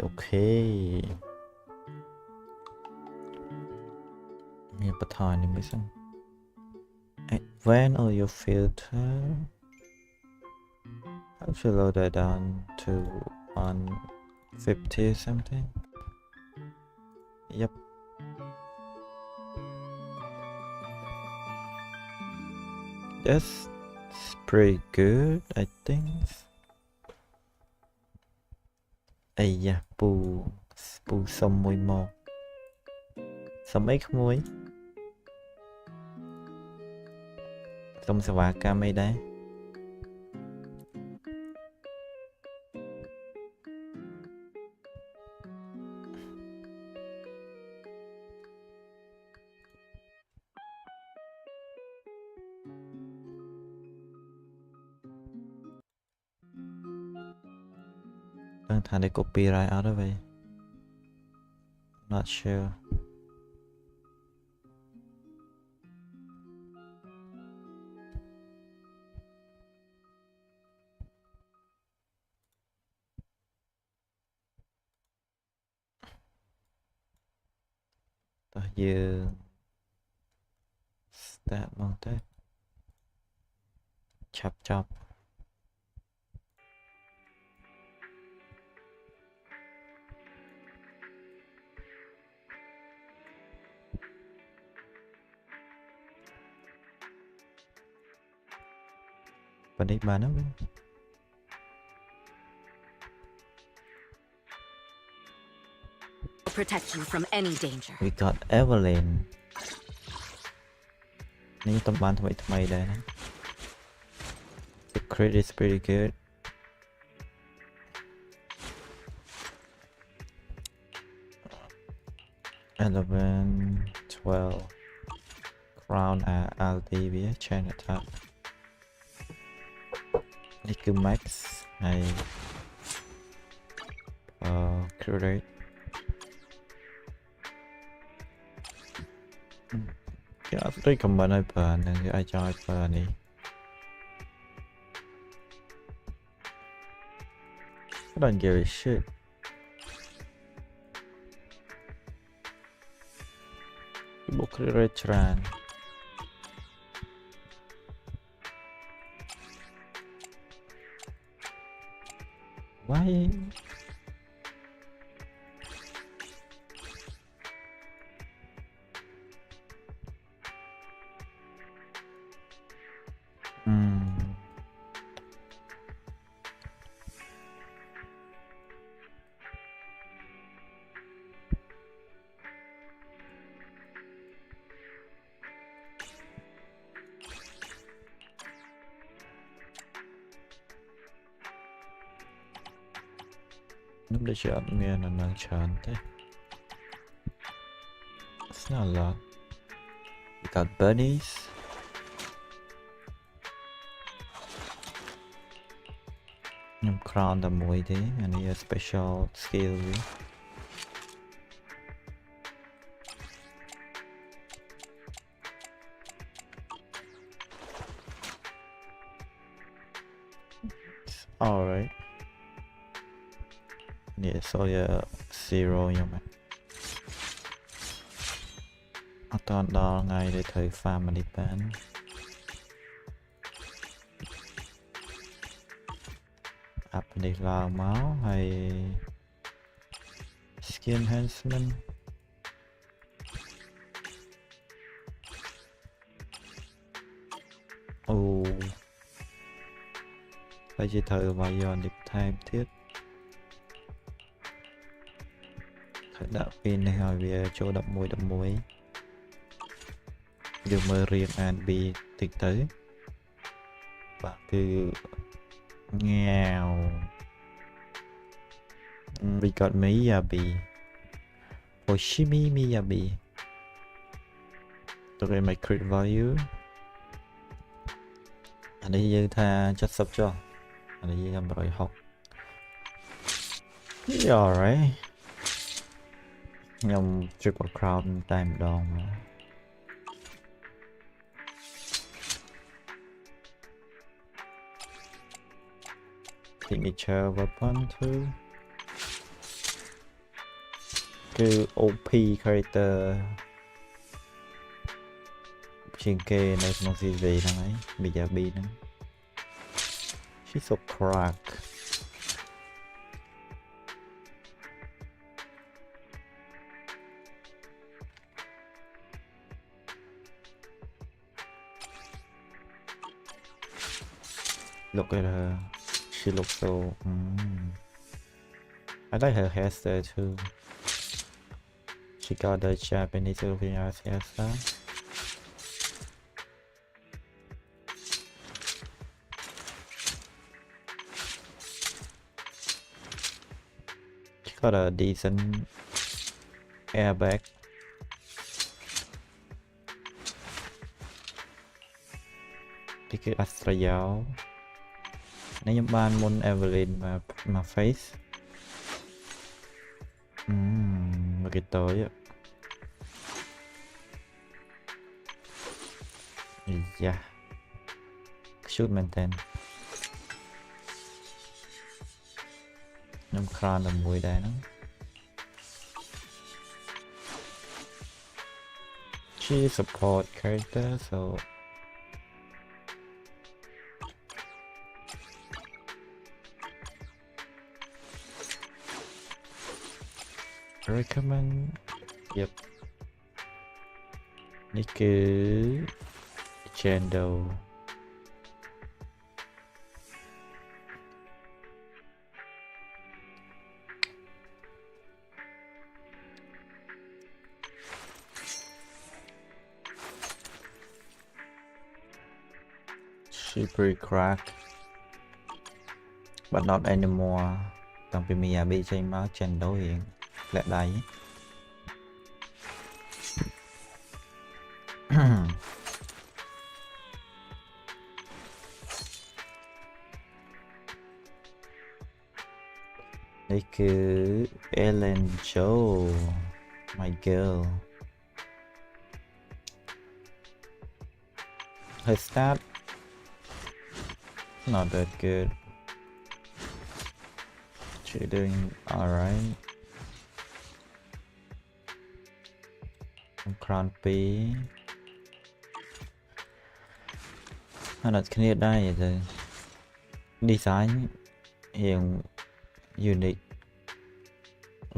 Okay. Nghe bắt thỏi này mới xong. When are your filter? I should load that down to 150 or something. Yep. That's pretty good, I think. Ây da, pù xong mùi một. Xong mấy không mùi. Xong sẽ vả ca mấy đấy. Đang thằng này copyright out đó vậy. Not sure. Giờ start mong thế. Chop. Và đây bà nó bên. Protect you from any danger. We got Evelyn. Ini teman teman dah. The crit is pretty good. 11, 12. Crown LD với chain attack. Đây cứ max hay crit rate. Yeah, I think I'm gonna burn and I tried burning. I don't give a shit. Book restaurant. Why? Lúc đấy chọn miền là nàng chọn thế. It's not a lot. We got bunnies. Nhưng crown là mùi thế, and he has special skill. Alright. Yeah, so yeah, 0 nhưng mà toàn đo ngay để thời farm mà đi bán. Up đi lao máu hay skin enhancement. Phải chỉ thời vài giờ đi time thiết. Thời đạo pin này hỏi về chỗ đậm muối. Điều mới riêng Anby thực tới. Và cứ nghèo. We got Miyabi. Oshimi Miyabi. Tôi my crit value. Anh ấy dư tha chất sắp cho. Anh ấy làm rồi học. Alright. Nhưng triple crown time đòn mà. signature weapon 2 គឺ OP character ជាងគេនៅក្នុង series ហ្នឹងហើយ BRB ហ្នឹង She's so crack Look at her she looks so I like her hairstyle too She got the Japanese looking ass hairstyle She got a decent airbag Thì cái Astrayal Nếu như bạn muốn Evelyn mà face Mà cái tối ạ Yeah Should maintain Nằm khăn là mùi đá nó She is a support character so recommend Yepនេះគឺ Chandel She pretty crack But not anymore តាំងពី Miyabi ចេញមក Chandel រៀងលាក់ដៃនេះគឺ Ellen Joe my girl her start not that good she doing alright crown P អត់គ្នាដែរទៅ design រៀង unique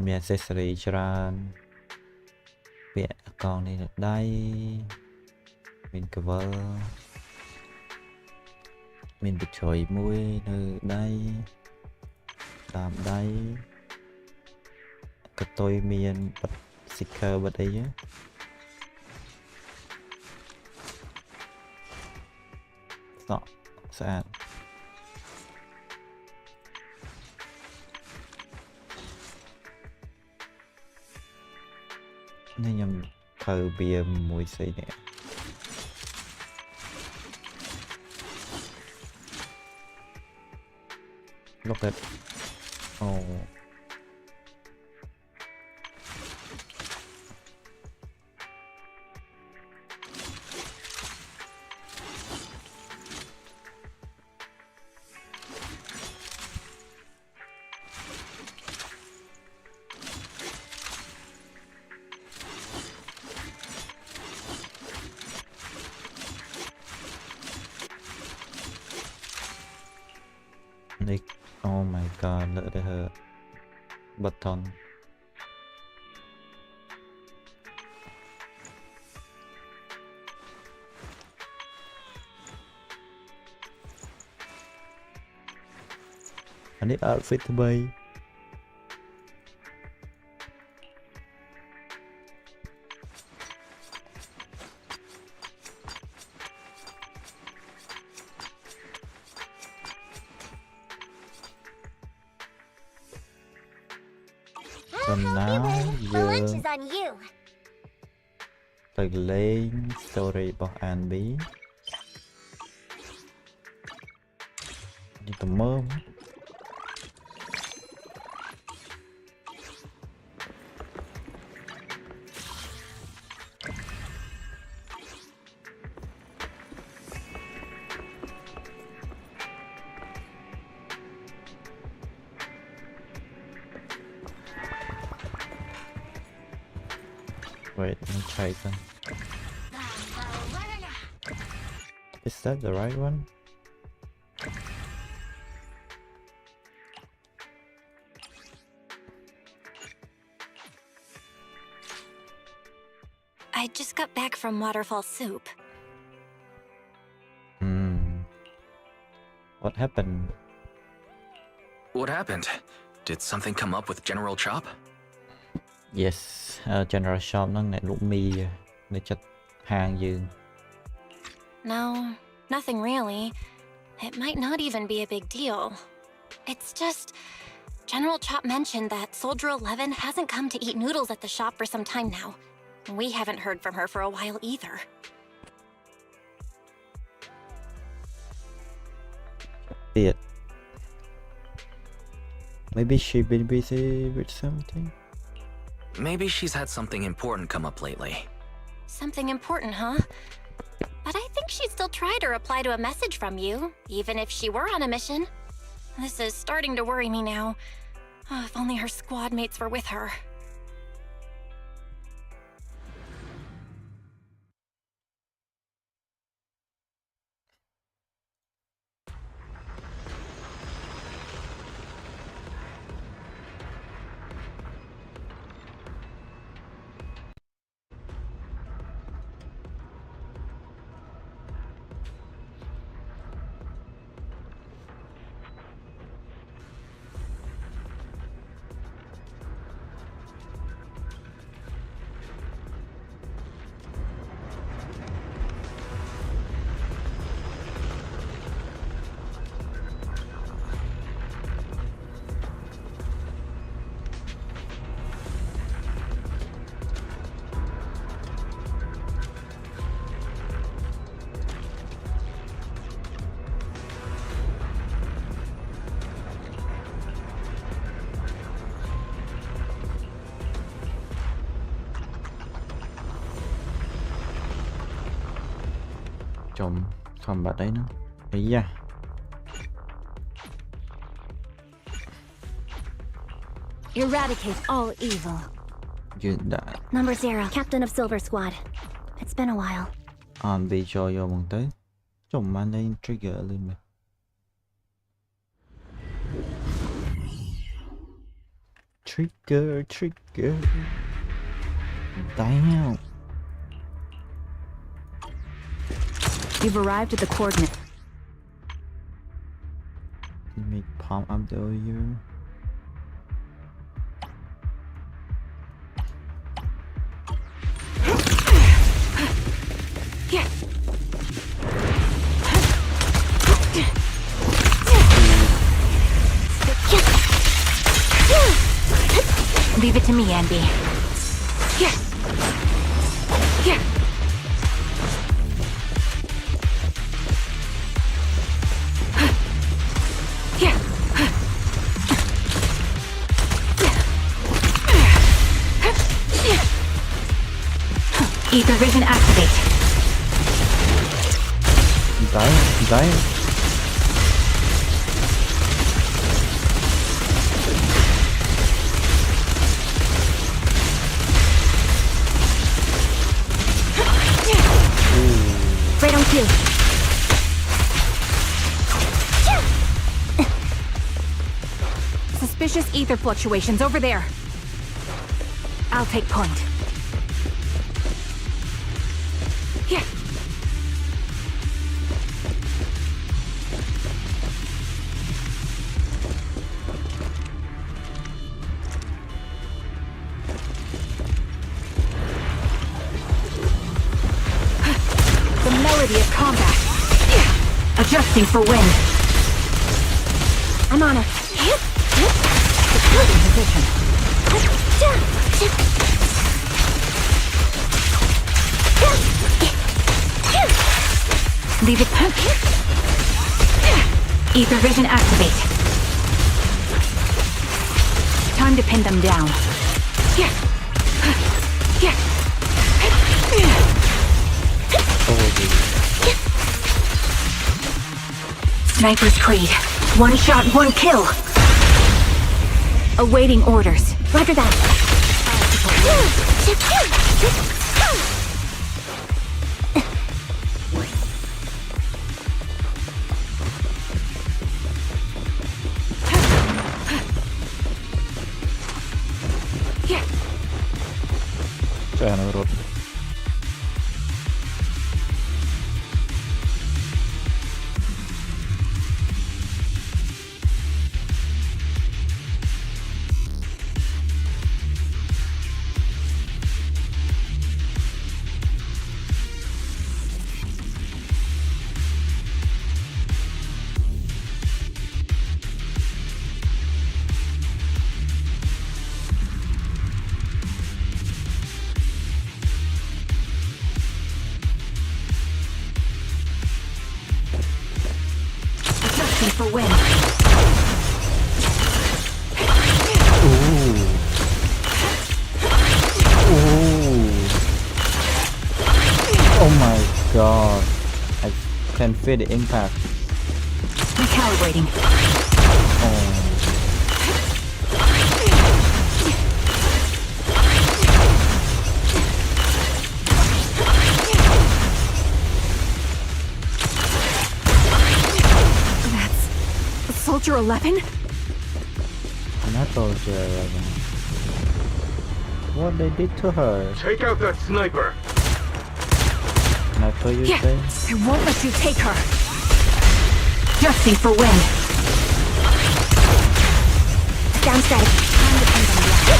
មាន accessory ច្រើនពាក់កងនេះនៅដៃមានកវលមានបញ្ជ្រយមួយនៅដៃតាមដៃកតុយមានបិទ sticker បិទអីស្អាតស្អាតនេះខ្ញុំធ្វើវាមួយស្អីនេះ Look at oh Nick oh my god look at her button I need outfit to buy So now The lunch is on you. ទៅលេង story របស់ Anby នេះទៅមើល Wait, let me check them. Is that the right one? I just got back from Waterfall Soup. What happened? What happened? Did something come up with General Chop? Yes, General Shop nó lại lũ mì để chặt hàng dương. No, nothing really. It might not even be a big deal. It's just... General Chop mentioned that Soldier 11 hasn't come to eat noodles at the shop for some time now. We haven't heard from her for a while either. Tiệt. Maybe she's been busy with something? Maybe she's had something important come up lately. Something important, huh? But I think she'd still try to reply to a message from you, even if she were on a mission. This is starting to worry me now. Oh, if only her squad mates were with her. Chồng combat đấy nữa. Ấy da. Eradicate all evil. Dương đã Number 0, Captain of Silver Squad. It's been a while. Anby cho vô bằng tới. Chồng mang lên trigger lên mà. Trigger. Damn. You've arrived at the coordinate. Let me pump up the oil. Leave it to me, Anby. Ether vision activate. I'm dying. Right on cue. Suspicious ether fluctuations over there. I'll take point. The melody of combat. Adjusting for wind. I'm on it. Securing position. Leave it. Ether vision activate. Time to pin them down. Sniper's Creed. One shot, one kill. Awaiting orders. Roger that. Trời nó rụt. Adjusting for wind. Ooh. Oh my god. I can feel the impact. Recalibrating. Oh. That's Soldier 11? Not Soldier 11. What they did to her? Take out that sniper! Sniper, you Yeah, say? I won't let you take her. Adjusting for wind. Down static. Time depends on the other.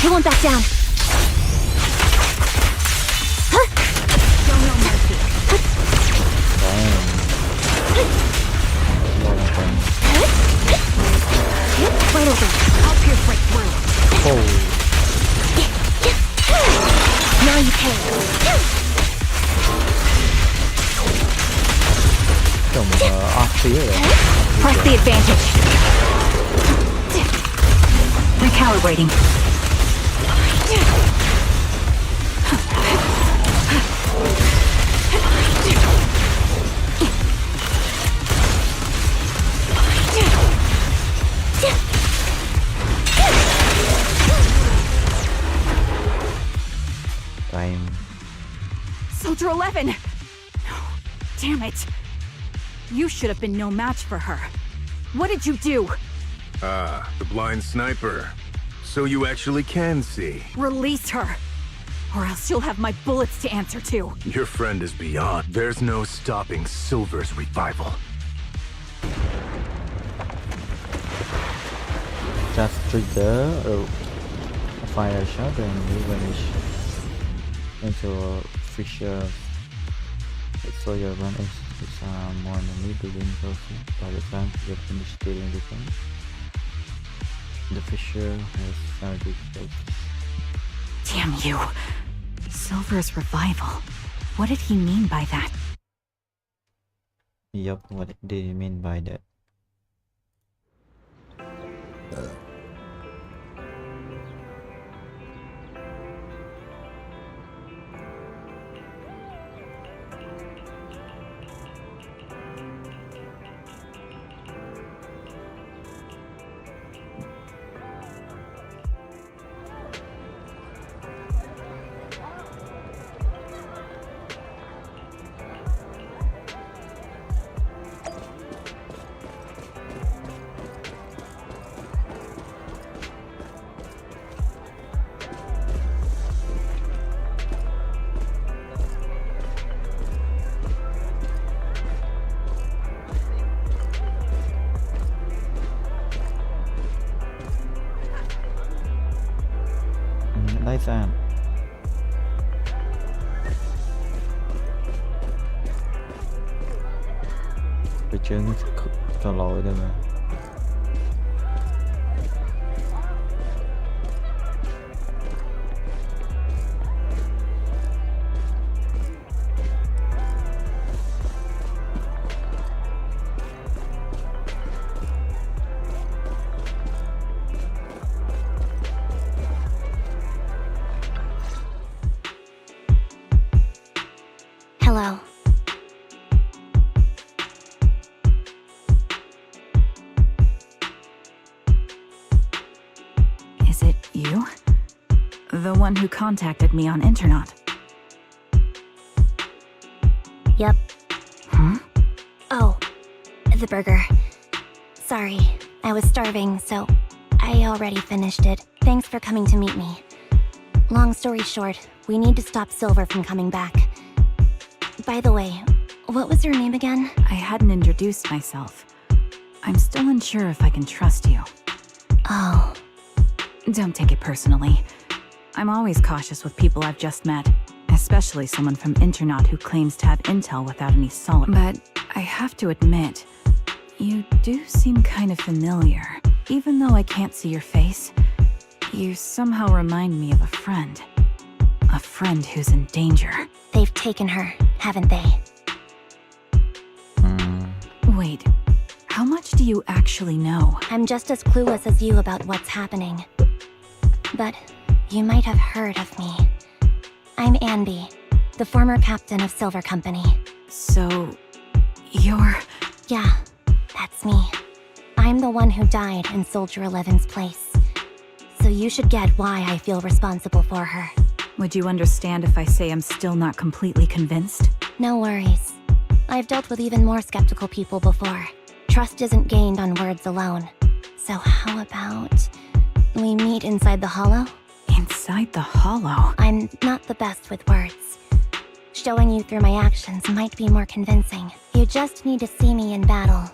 He won't back down. Show no mercy. Damn. Right over. I'll pierce right through. Oh. Now you can. Some off here. Press the advantage. Recalibrating. Time. Soldier 11! No. Damn it. You should have been no match for her. What did you do? Ah, the blind sniper. So you actually can see. Release her. Or else you'll have my bullets to answer to. Your friend is beyond. There's no stopping Silver's revival. Just trigger a fire shot and you vanish into a fissure. So your run is more enemy building closer. By the time you finish stealing the gun, the fissure has started close. Damn you. Silver's revival. What did he mean by that? Yup, what did he mean by that? Lấy ra Bị chân có lỗi đây mà. Hello. You? The one who contacted me on Internet. Yep. Hmm? Oh, the burger. Sorry, I was starving, so I already finished it. Thanks for coming to meet me. Long story short, we need to stop Silver from coming back. By the way, what was your name again? I hadn't introduced myself. I'm still unsure if I can trust you. Oh, Don't take it personally. I'm always cautious with people I've just met, especially someone from Internet who claims to have intel without any solid. But I have to admit, you do seem kind of familiar. Even though I can't see your face, you somehow remind me of a friend. A friend who's in danger. they've taken her, haven't they? Wait, how much do you actually know? I'm just as clueless as you about what's happening. But you might have heard of me. I'm Anby, the former captain of Silver Company. So, you're... Yeah, that's me. I'm the one who died in Soldier 11's place. So you should get why I feel responsible for her. Would you understand if I say I'm still not completely convinced? No worries. I've dealt with even more skeptical people before. Trust isn't gained on words alone. So how about we meet inside the hollow? Inside the hollow? I'm not the best with words. Showing you through my actions might be more convincing. You just need to see me in battle.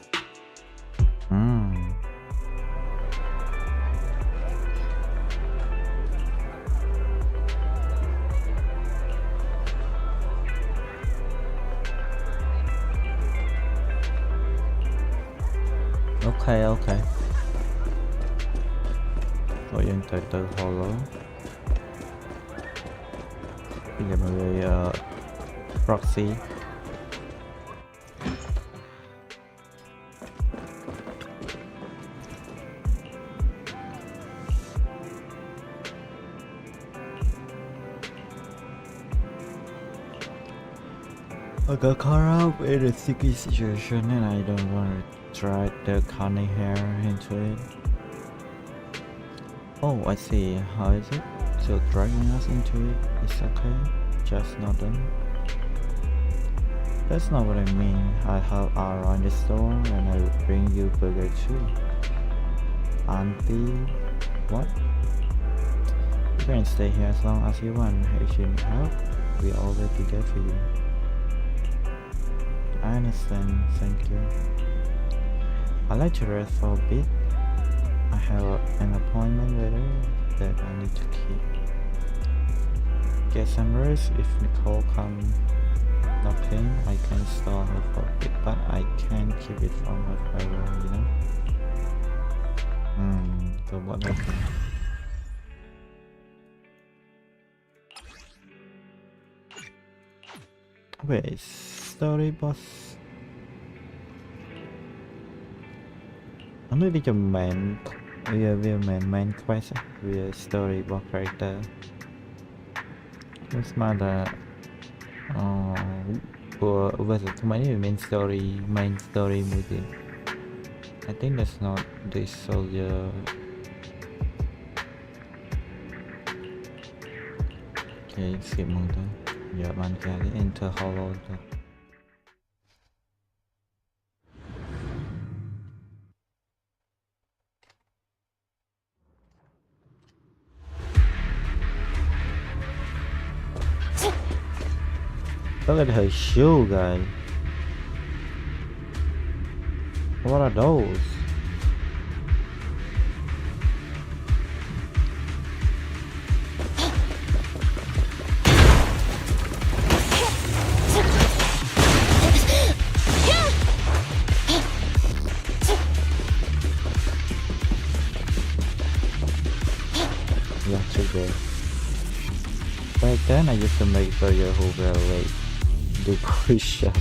Ok. Rồi dân từ hollow. Bây giờ mọi người proxy. I got caught up in a sticky situation and I don't want to drag the cunning hair into it. Oh, I see. How is it? So dragging us into it is okay? Just not done? That's not what I mean. I help around the store and I will bring you burger too. Auntie? What? You can stay here as long as you want. If you need help, we're always be there for you. I understand, thank you. I'd like to rest for a bit. I have an appointment later that I need to keep. Get some rest. If Nicole comes knocking, I can stall her for a bit, but I can't keep it from her forever, you know? So what do I think? Wait, story boss. I'm really a main. We are main quest. We are story boss character. What's matter? Versus many main story movie. I think that's not this soldier. Okay, skip một thôi. Giờ bạn cái enter hollow thôi. Look at her shoe, guy. What are those? Yeah, too good. Back then I used to make burger who were late. Do push-up.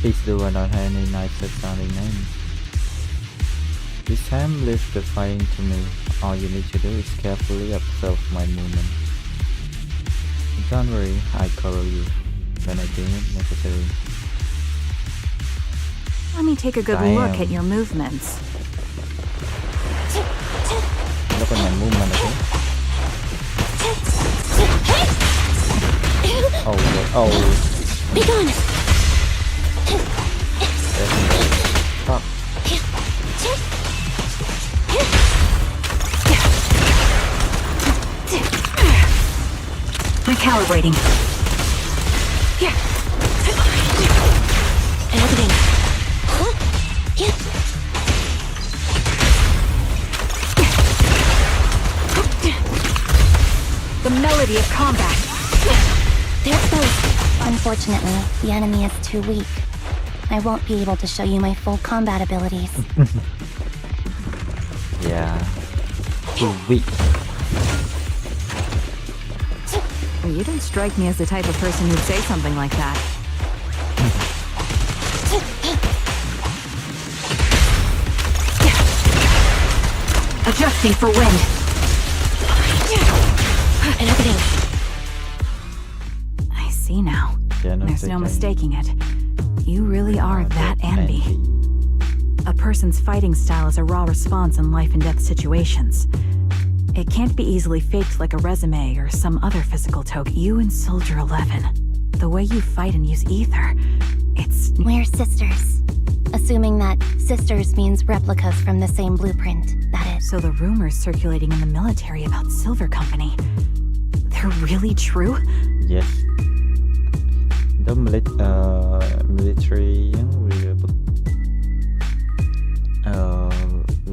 Please do not have any nicer sounding names. This time leaves the fighting to me. All you need to do is carefully observe my movement. Don't worry, I cover you when I deem it necessary. Let me take a good Damn. look at your movements. Look at my movement, okay? Oh. Be gone! Fuck. Recalibrating. Here. And opening. The melody of combat. They're exposed. Unfortunately, the enemy is too weak. I won't be able to show you my full combat abilities. Yeah. Too weak. You don't strike me as the type of person who'd say something like that. Adjusting for wind. And opening. I see now. Yeah, There's no mistaking it. You really are that Anby. A person's fighting style is a raw response in life and death situations. It can't be easily faked like a resume or some other physical token. You and Soldier 11, the way you fight and use ether, it's... We're sisters. Assuming that sisters means replicas from the same blueprint, that is. So the rumors circulating in the military about Silver Company, they're really true? Yes. The military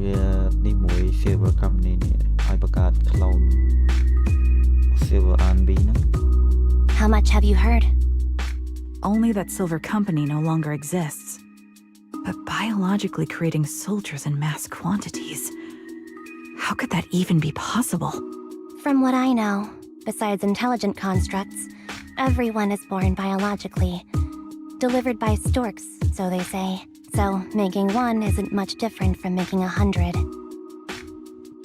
វានេះមួយ Silver Company នេះឲ្យបង្កើត clone Story Anby ហ្នឹង How much have you heard? Only that Silver Company no longer exists. But biologically creating soldiers in mass quantities, how could that even be possible? From what I know, besides intelligent constructs, everyone is born biologically. Delivered by storks, so they say. So, making one isn't much different from making 100.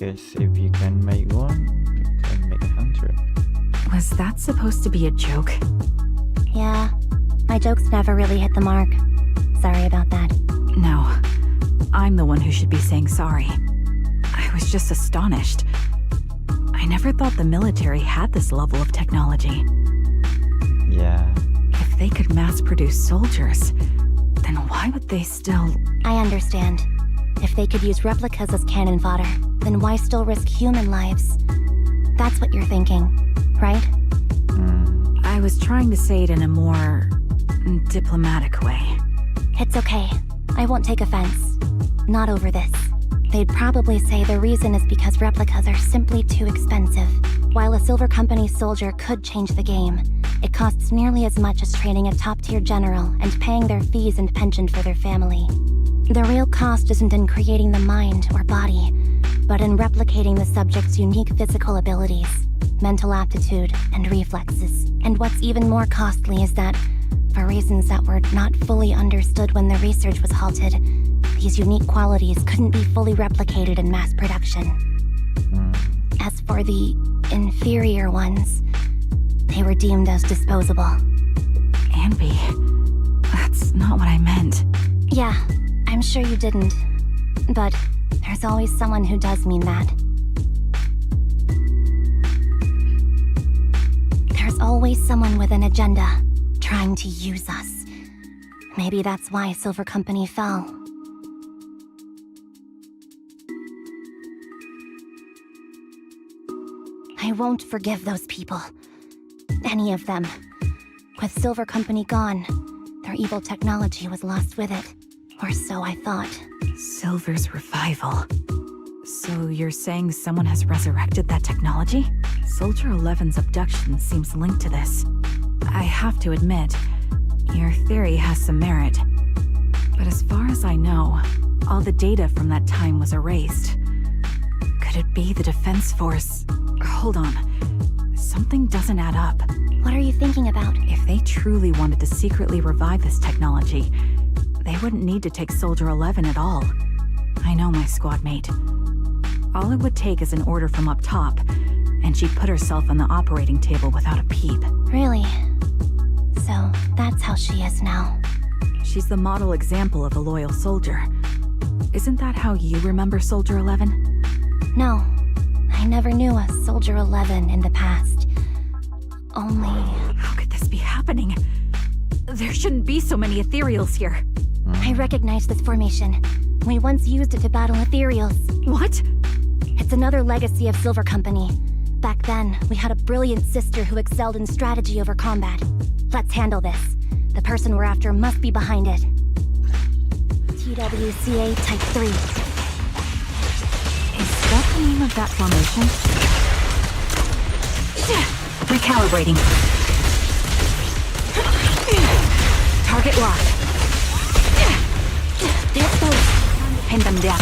Guess if you can make one, you can make 100. Was that supposed to be a joke? Yeah, my jokes never really hit the mark. Sorry about that. No, I'm the one who should be saying sorry. I was just astonished. I never thought the military had this level of technology. Yeah. If they could mass-produce soldiers, then why would they still... I understand. If they could use replicas as cannon fodder, then why still risk human lives? That's what you're thinking, right? I was trying to say it in a more... diplomatic way. It's okay. I won't take offense. Not over this. They'd probably say the reason is because replicas are simply too expensive. While a Silver Company soldier could change the game, it costs nearly as much as training a top-tier general and paying their fees and pension for their family. The real cost isn't in creating the mind or body, but in replicating the subject's unique physical abilities, mental aptitude, and reflexes. And what's even more costly is that, for reasons that were not fully understood when the research was halted, these unique qualities couldn't be fully replicated in mass production. As for the inferior ones, they were deemed as disposable. Anby, that's not what I meant. Yeah, I'm sure you didn't. But there's always someone who does mean that. There's always someone with an agenda, trying to use us. Maybe that's why Silver Company fell. I won't forgive those people. Any of them. With Silver Company gone, their evil technology was lost with it. Or so I thought. Silver's revival. So you're saying someone has resurrected that technology? Soldier 11's abduction seems linked to this. I have to admit, your theory has some merit. But as far as I know, all the data from that time was erased. Could it be the Defense Force? Hold on. Something doesn't add up. What are you thinking about? If they truly wanted to secretly revive this technology, they wouldn't need to take Soldier 11 at all. I know my squad mate. All it would take is an order from up top, and she'd put herself on the operating table without a peep. Really? So, that's how she is now. She's the model example of a loyal soldier. Isn't that how you remember Soldier 11? No, I never knew a Soldier 11 in the past. Only... How could this be happening? There shouldn't be so many ethereals here. I recognize this formation. We once used it to battle ethereals. What? It's another legacy of Silver Company. Back then, we had a brilliant sister who excelled in strategy over combat. Let's handle this. The person we're after must be behind it. TWCA Type 3. Is that the name of that formation? Recalibrating. Target locked. They're close. Pin them down.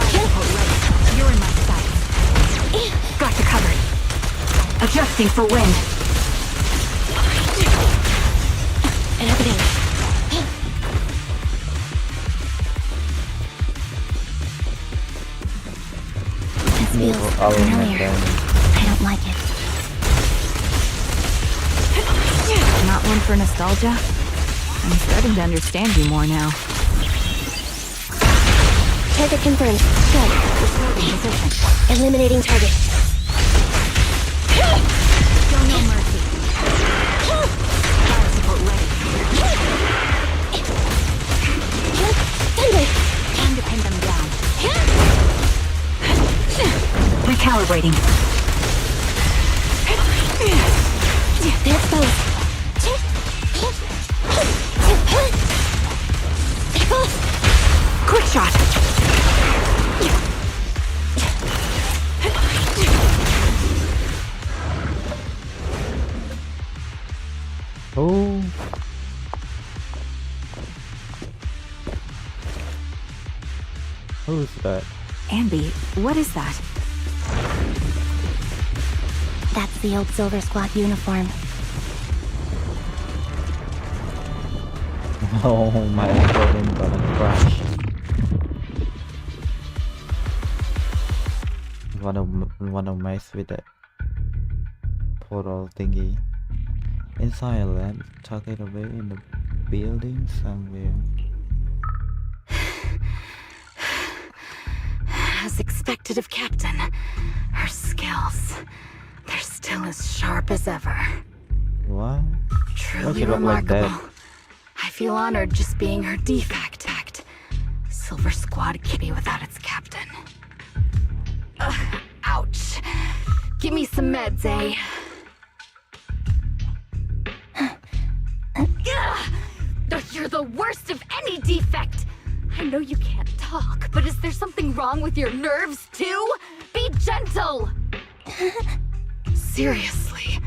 Firebolt ready. You're in my sight. Got you covered. Adjusting for wind. Everything. This feels familiar. I don't like it. Not one for nostalgia? I'm starting to understand you more now. Target confirmed. Good. Position. Eliminating target. Show no mercy. Fire support ready. Thunder! Time to pin them down. Recalibrating. They're exposed. Quick shot. Oh. Who's that? Anby, what is that? That's the old Silver Squad uniform. Oh, my recording gonna crash. Wanna mess with that portal thingy. Inside a lab, tucked away in the building somewhere. As expected of Captain, her skills, they're still as sharp as ever. What? Truly she look like remarkable. that? I feel honored just being her de facto. Silver Squad can't be without its captain. Ouch. Give me some meds, eh? You're the worst of any defect! I know you can't talk, but is there something wrong with your nerves, too? Be gentle! Seriously,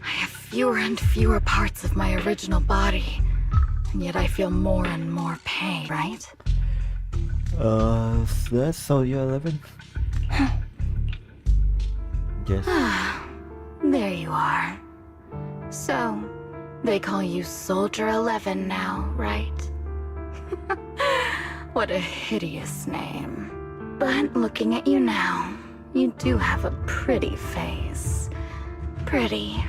I have fewer and fewer parts of my original body, and yet I feel more and more pain, right? That's Soldier 11? Yes. There you are. So, they call you Soldier 11 now, right? What a hideous name. But looking at you now, you do have a pretty face. Pretty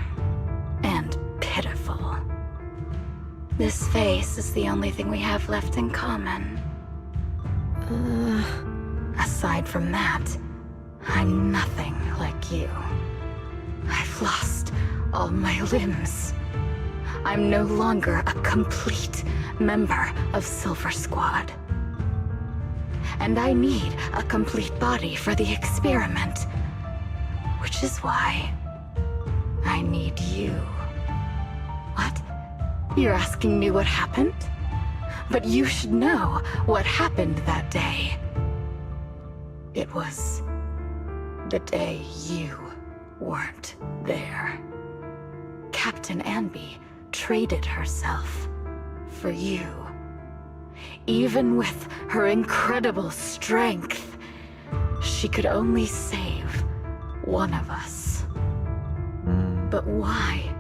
and pitiful. This face is the only thing we have left in common. Aside from that, I'm nothing like you. I've lost all my limbs. I'm no longer a complete member of Silver Squad. And I need a complete body for the experiment. Which is why I need you. What? You're asking me what happened? But you should know what happened that day. It was the day you weren't there. Captain Anby traded herself for you. Even with her incredible strength, she could only save one of us. But why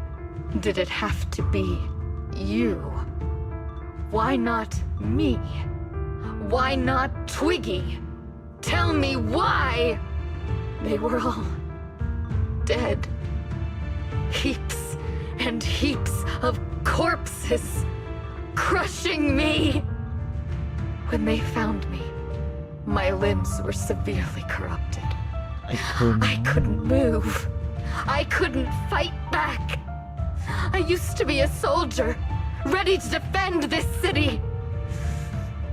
did it have to be you? Why not me? Why not Twiggy? Tell me why! They were all dead. Heaps and heaps of corpses crushing me. When they found me, my limbs were severely corrupted. I couldn't move. I couldn't fight back. I used to be a soldier, ready to defend this city.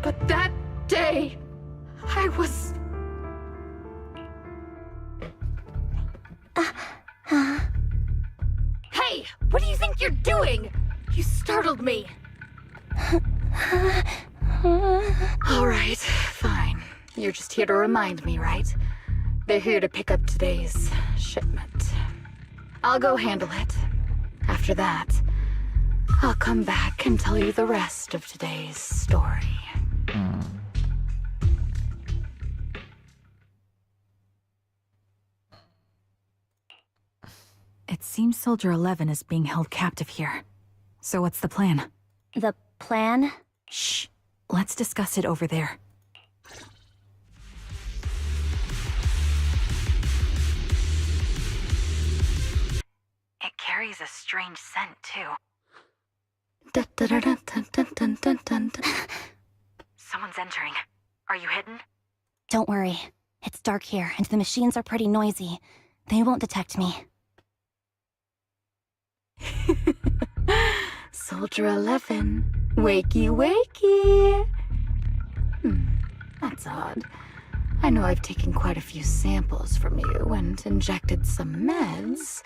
But that day, I was... Hey, what do you think you're doing? You startled me. All right, fine. You're just here to remind me, right? They're here to pick up today's shipment. I'll go handle it. After that, I'll come back and tell you the rest of today's story. It seems Soldier 11 is being held captive here. So what's the plan? The plan? Shh. Let's discuss it over there. It carries a strange scent, too. Someone's entering. Are you hidden? Don't worry. It's dark here, and the machines are pretty noisy. They won't detect me. Soldier 11, wakey wakey. That's odd. I know I've taken quite a few samples from you and injected some meds,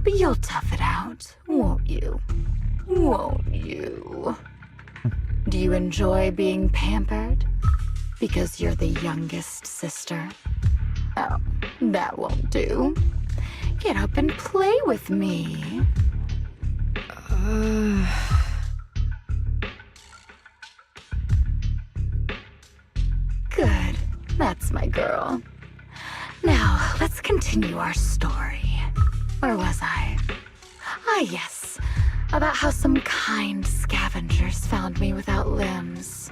but you'll tough it out, won't you? Won't you? Do you enjoy being pampered? Because you're the youngest sister? Oh, that won't do. Get up and play with me. Good. That's my girl. Now, let's continue our story. Where was I? Ah, yes. About how some kind scavengers found me without limbs.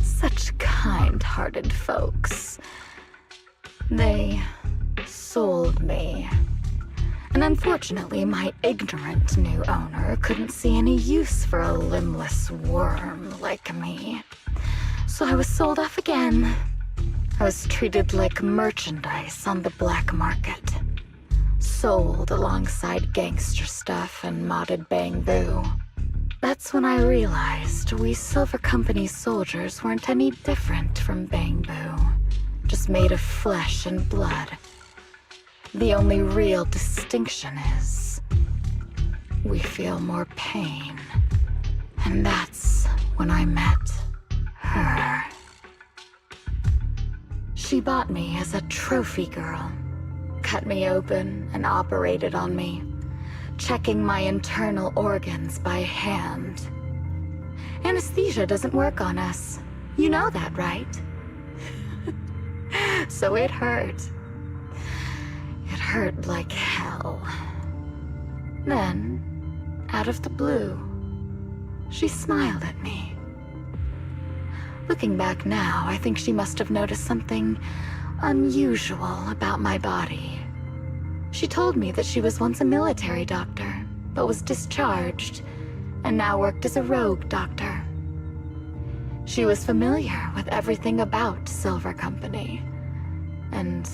Such kind-hearted folks. They sold me. And unfortunately, my ignorant new owner couldn't see any use for a limbless worm like me. So I was sold off again. I was treated like merchandise on the black market. Sold alongside gangster stuff and modded bamboo. That's when I realized we Silver Company soldiers weren't any different from bamboo. Just made of flesh and blood. The only real distinction is we feel more pain. And that's when I met her. She bought me as a trophy girl, cut me open and operated on me, checking my internal organs by hand. Anesthesia doesn't work on us. You know that, right? So it hurt. It hurt like hell. Then, out of the blue, she smiled at me. Looking back now, I think she must have noticed something unusual about my body. She told me that she was once a military doctor, but was discharged, and now worked as a rogue doctor. She was familiar with everything about Silver Company, and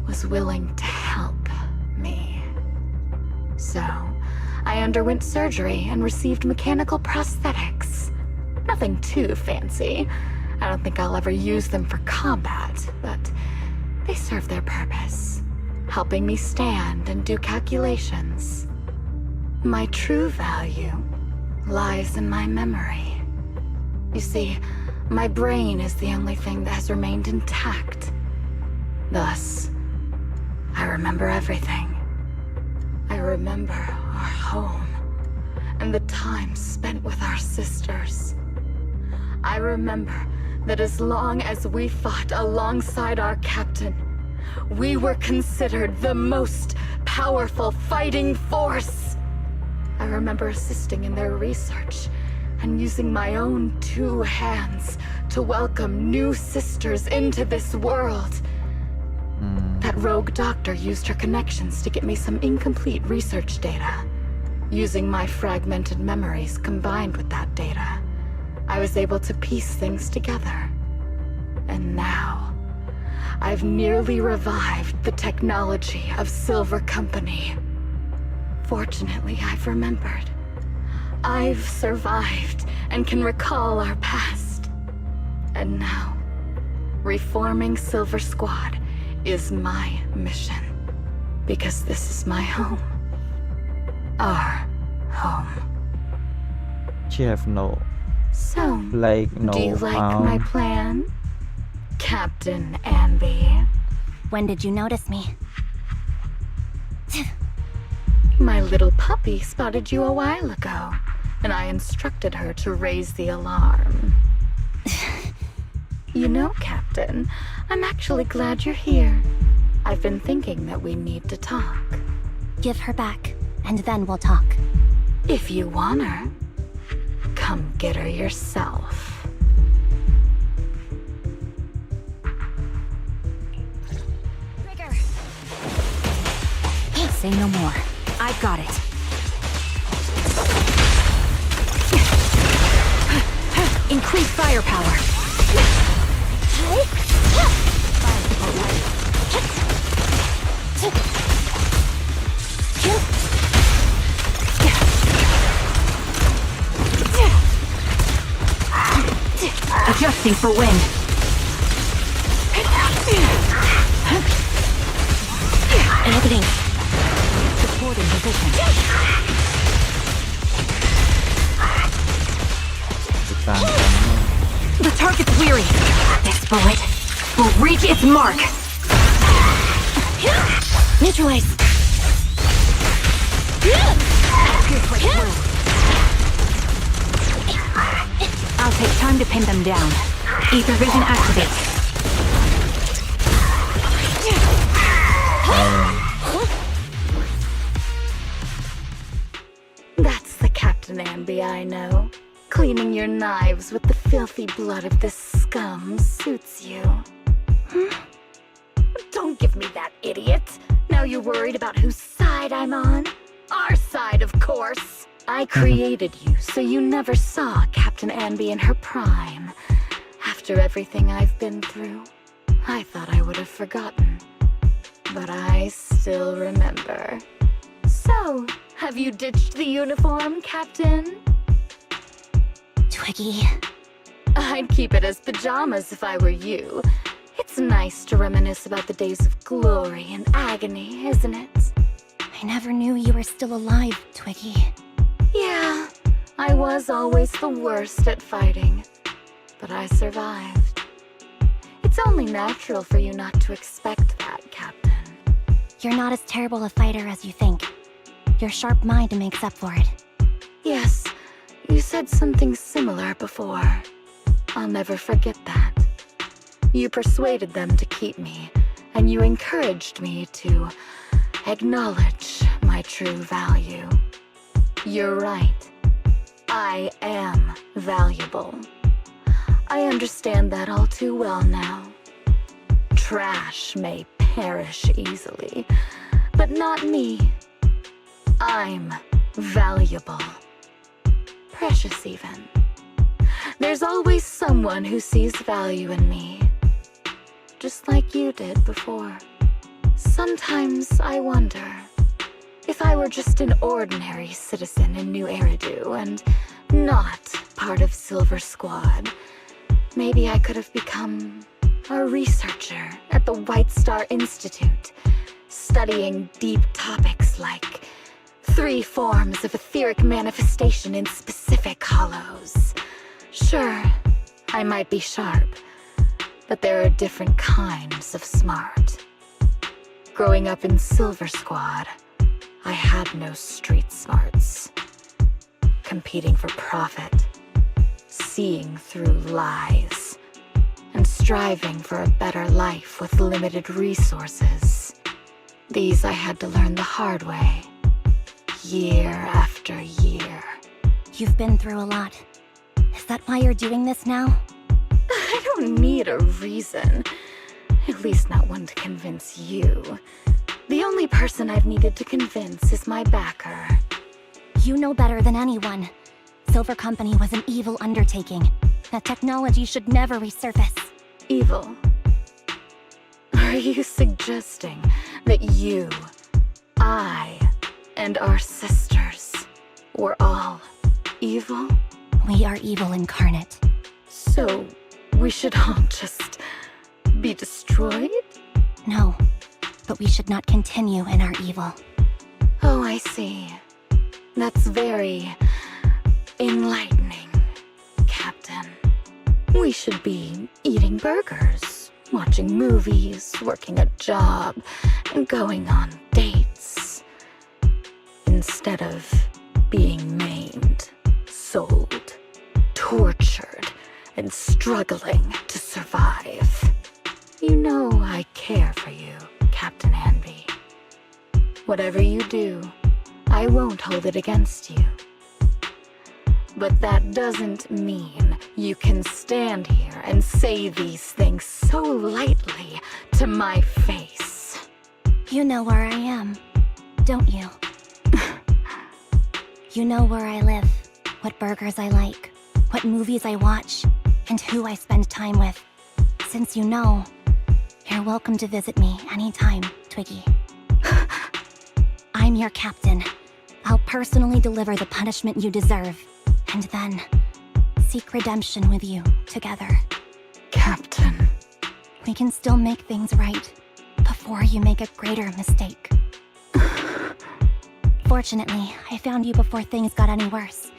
was willing to help me. So, I underwent surgery and received mechanical prosthetics. Nothing too fancy. I don't think I'll ever use them for combat, but they serve their purpose, helping me stand and do calculations. My true value lies in my memory. You see, my brain is the only thing that has remained intact. Thus, I remember everything. I remember our home and the time spent with our sisters. I remember that as long as we fought alongside our captain, we were considered the most powerful fighting force. I remember assisting in their research and using my own 2 hands to welcome new sisters into this world. That rogue doctor used her connections to get me some incomplete research data. Using my fragmented memories combined with that data, I was able to piece things together. And now, I've nearly revived the technology of Silver Company. Fortunately, I've remembered. I've survived and can recall our past. And now, reforming Silver Squad is my mission. Because this is my home. Our home. She have no, So, like, no do you like my arm. plan, Captain Anby? When did you notice me? My little puppy spotted you a while ago, and I instructed her to raise the alarm. You know, Captain, I'm actually glad you're here. I've been thinking that we need to talk. Give her back, and then we'll talk. If you want her, come get her yourself. Trigger! Say no more. I've got it. Increase firepower. Adjusting for wind. Opening. Supporting position. The target's weary. This bullet will reach its mark. Neutralize. I'll take time to pin them down. Ether vision activate. That's the Captain Anby I know. Cleaning your knives with the filthy blood of this scum suits you. Don't give me that, idiot. Now you're worried about whose side I'm on? Our side, of course. I created you so you never saw Captain Anby in her prime. After everything I've been through, I thought I would have forgotten. But I still remember. So, have you ditched the uniform, Captain? Twiggy. I'd keep it as pajamas if I were you. It's nice to reminisce about the days of glory and agony, isn't it? I never knew you were still alive, Twiggy. Yeah, I was always the worst at fighting, but I survived. It's only natural for you not to expect that, Captain. You're not as terrible a fighter as you think. Your sharp mind makes up for it. Yes, you said something similar before. I'll never forget that. You persuaded them to keep me, and you encouraged me to acknowledge my true value. You're right. I am valuable. I understand that all too well now. Trash may perish easily, but not me. I'm valuable. Precious even. There's always someone who sees value in me. Just like you did before. Sometimes I wonder if I were just an ordinary citizen in New Eridu and not part of Silver Squad, maybe I could have become a researcher at the White Star Institute, studying deep topics like 3 forms of etheric manifestation in specific hollows. Sure, I might be sharp, but there are different kinds of smart. Growing up in Silver Squad, I had no street smarts. Competing for profit, seeing through lies, and striving for a better life with limited resources. These I had to learn the hard way, year after after year. You've been through a lot. Is that why you're doing this now? I don't need a reason. At least not one to convince you. The only person I've needed to convince is my backer. You know better than anyone. Silver Company was an evil undertaking. That technology should never resurface. Evil? Are you suggesting that you, I, and our sisters were all evil? We are evil incarnate. So, we should all just be destroyed? No, but we should not continue in our evil. Oh, I see. That's very enlightening, Captain. We should be eating burgers, watching movies, working a job, and going on dates. Instead of being maimed, sold, tortured, and struggling to survive. You know I care for you, Captain Anby. Whatever you do, I won't hold it against you. But that doesn't mean you can stand here and say these things so lightly to my face. You know where I am, don't you? You know where I live, what burgers I like, what movies I watch, and who I spend time with. Since you know, you're welcome to visit me anytime, Twiggy. I'm your captain. I'll personally deliver the punishment you deserve, and then seek redemption with you together. Captain. We can still make things right before you make a greater mistake. Fortunately, I found you before things got any worse.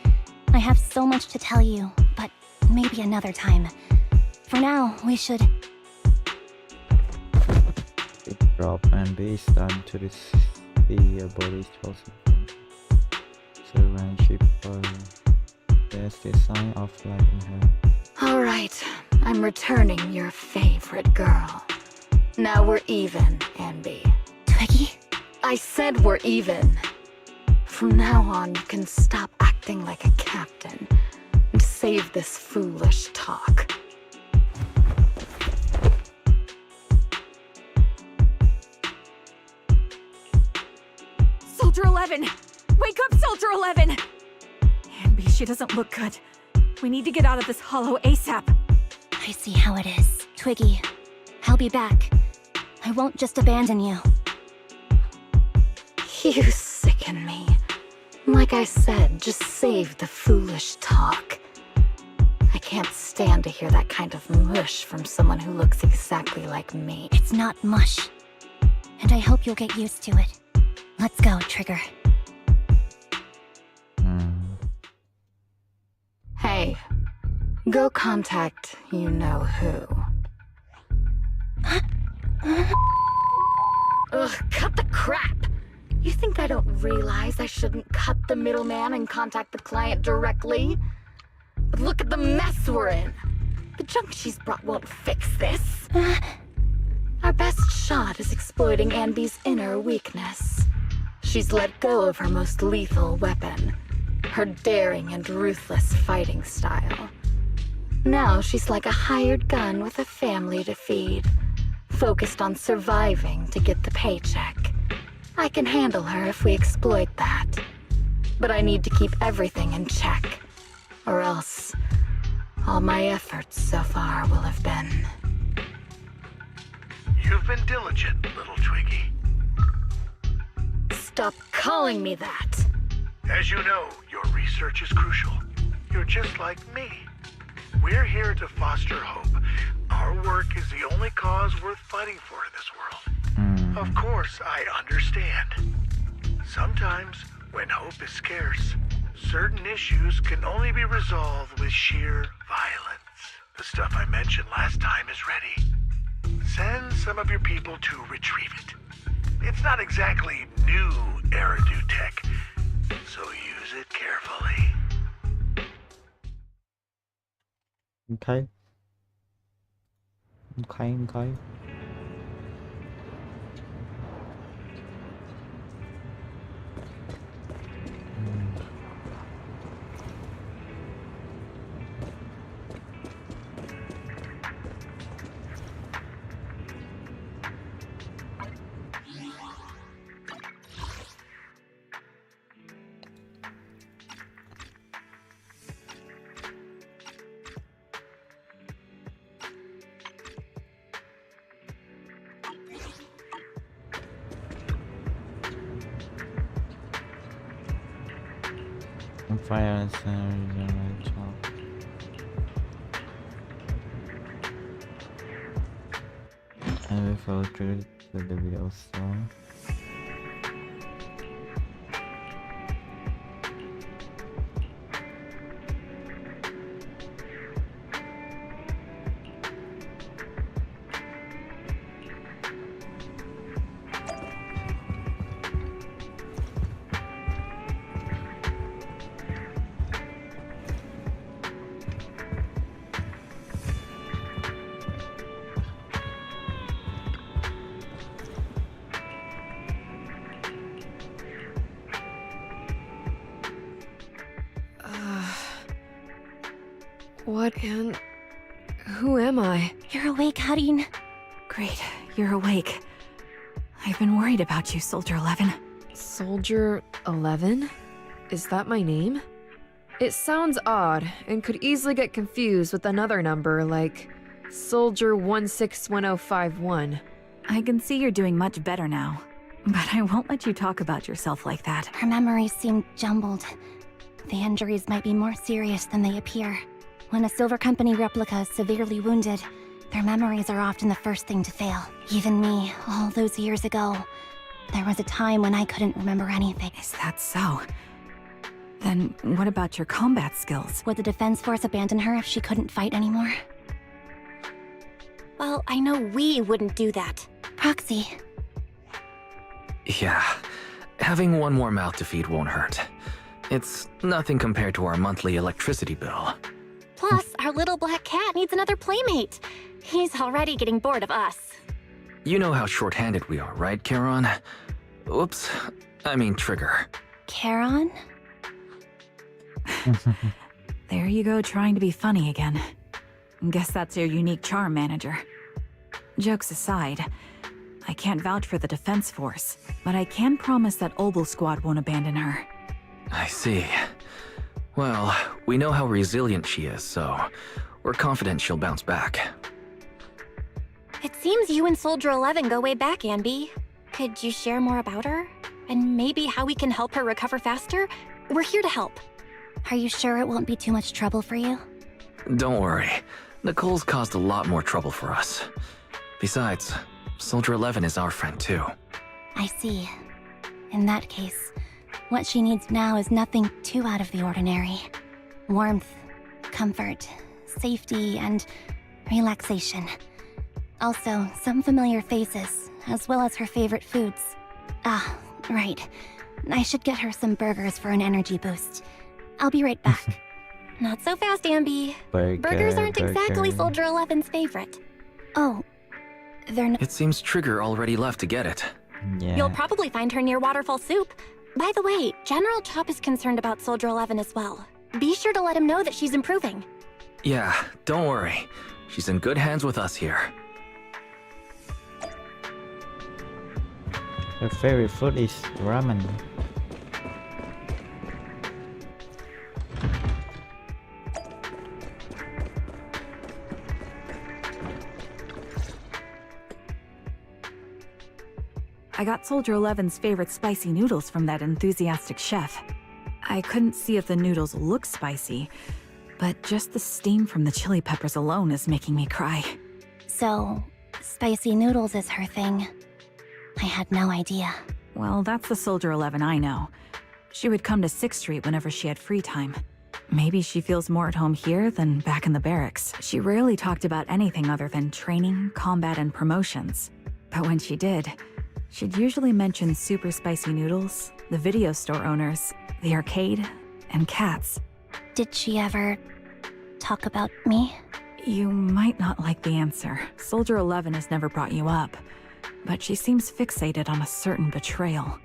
I have so much to tell you, but maybe another time. For now, we should... Drop and be stunned to see your body's chosen. Surroundship for there's the sign of life in her. All right, I'm returning your favorite girl. Now we're even, Anby. Twiggy? I said we're even. From now on, you can stop acting like a captain and save this foolish talk. Soldier 11! Wake up, Soldier 11! Anby, she doesn't look good. We need to get out of this hollow ASAP. I see how it is. Twiggy, I'll be back. I won't just abandon you. You sicken me. Like I said, just save the foolish talk. I can't stand to hear that kind of mush from someone who looks exactly like me. It's not mush. And I hope you'll get used to it. Let's go, Trigger. Hey, go contact you-know-who. Ugh, cut the crap! You think I don't realize I shouldn't cut the middleman and contact the client directly? But look at the mess we're in! The junk she's brought won't fix this. Our best shot is exploiting Anby's inner weakness. She's let go of her most lethal weapon, her daring and ruthless fighting style. Now she's like a hired gun with a family to feed, focused on surviving to get the paycheck. I can handle her if we exploit that. But I need to keep everything in check, or else all my efforts so far will have been... You've been diligent, little Twiggy. Stop calling me that! As you know, your research is crucial. You're just like me. We're here to foster hope. Our work is the only cause worth fighting for in this world. Of course, I understand. Sometimes, when hope is scarce, certain issues can only be resolved with sheer violence. The stuff I mentioned last time is ready. Send some of your people to retrieve it. It's not exactly new Eridu tech, so use it carefully. Okay. Okay. Fire and will follow through to the video store. Who am I? You're awake, Hadin. Great, you're awake. I've been worried about you, Soldier 11. Soldier 11? Is that my name? It sounds odd and could easily get confused with another number like Soldier 161051. I can see you're doing much better now, but I won't let you talk about yourself like that. Her memories seem jumbled. The injuries might be more serious than they appear. When a Silver Company replica is severely wounded, their memories are often the first thing to fail. Even me, all those years ago, there was a time when I couldn't remember anything. Is that so? Then what about your combat skills? Would the Defense Force abandon her if she couldn't fight anymore? Well, I know we wouldn't do that. Proxy. Yeah, having one more mouth to feed won't hurt. It's nothing compared to our monthly electricity bill. Plus, our little black cat needs another playmate. He's already getting bored of us. You know how short-handed we are, right, Charon? Oops, I mean Trigger. Charon? There you go, trying to be funny again. Guess that's your unique charm, manager. Jokes aside, I can't vouch for the Defense Force, but I can promise that Obel Squad won't abandon her. I see. Well, we know how resilient she is, so we're confident she'll bounce back. It seems you and Soldier 11 go way back, Anby. Could you share more about her? And maybe how we can help her recover faster? We're here to help. Are you sure it won't be too much trouble for you? Don't worry. Nicole's caused a lot more trouble for us. Besides, Soldier 11 is our friend too. I see. In that case, what she needs now is nothing too out of the ordinary. Warmth, comfort, safety, and relaxation. Also, some familiar faces, as well as her favorite foods. Ah, right. I should get her some burgers for an energy boost. I'll be right back. Not so fast, Anby. Burgers aren't exactly Soldier 11's favorite. Oh, they're not. It seems Trigger already left to get it. Yeah. You'll probably find her near Waterfall Soup. By the way, General Chop is concerned about Soldier 11 as well. Be sure to let him know that she's improving. Yeah, don't worry. She's in good hands with us here. Her favorite food is ramen. I got Soldier 11's favorite spicy noodles from that enthusiastic chef. I couldn't see if the noodles look spicy, but just the steam from the chili peppers alone is making me cry. So, spicy noodles is her thing. I had no idea. Well, that's the Soldier 11 I know. She would come to 6th Street whenever she had free time. Maybe she feels more at home here than back in the barracks. She rarely talked about anything other than training, combat, and promotions. But when she did, she'd usually mention super spicy noodles, the video store owners, the arcade, and cats. Did she ever talk about me? You might not like the answer. Soldier 11 has never brought you up, but she seems fixated on a certain betrayal.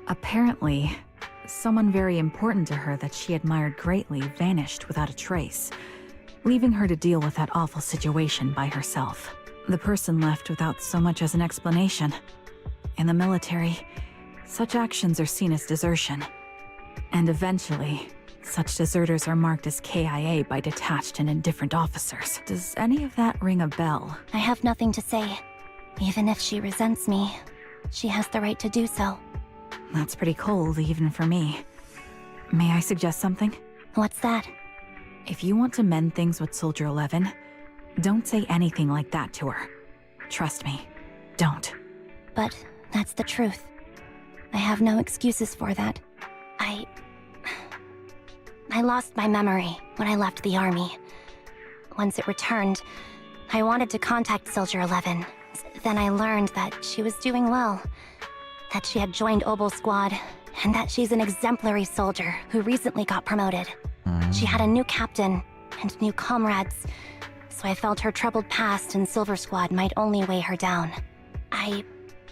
Apparently, someone very important to her that she admired greatly vanished without a trace, leaving her to deal with that awful situation by herself. The person left without so much as an explanation. In the military, such actions are seen as desertion. And eventually, such deserters are marked as KIA by detached and indifferent officers. Does any of that ring a bell? I have nothing to say. Even if she resents me, she has the right to do so. That's pretty cold, even for me. May I suggest something? What's that? If you want to mend things with Soldier 11, don't say anything like that to her. Trust me, don't. But that's the truth. I have no excuses for that. I lost my memory when I left the army. Once it returned, I wanted to contact Soldier 11. Then I learned that she was doing well, that she had joined Obel Squad, and that she's an exemplary soldier who recently got promoted. She had a new captain and new comrades, so I felt her troubled past in Silver Squad might only weigh her down. I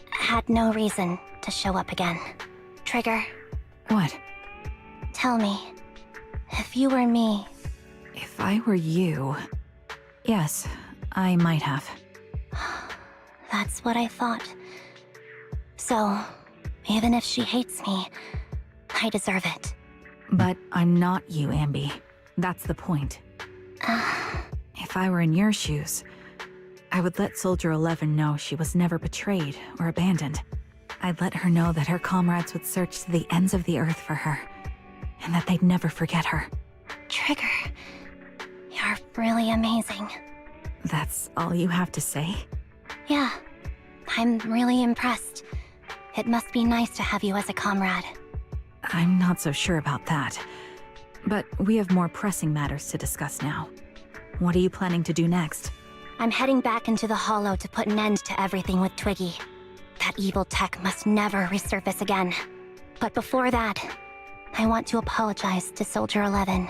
had no reason to show up again. Trigger, What? tell me, if you were me, If I were you... Yes, I might have. that's what I thought. So, even if she hates me, I deserve it. But I'm not you, Anby. That's the point. If I were in your shoes, I would let Soldier 11 know she was never betrayed or abandoned. I'd let her know that her comrades would search to the ends of the earth for her, and that they'd never forget her. Trigger, you're really amazing. That's all you have to say? Yeah, I'm really impressed. It must be nice to have you as a comrade. I'm not so sure about that. But we have more pressing matters to discuss now. What are you planning to do next? I'm heading back into the Hollow to put an end to everything with Twiggy. That evil tech must never resurface again. But before that, I want to apologize to Soldier 11.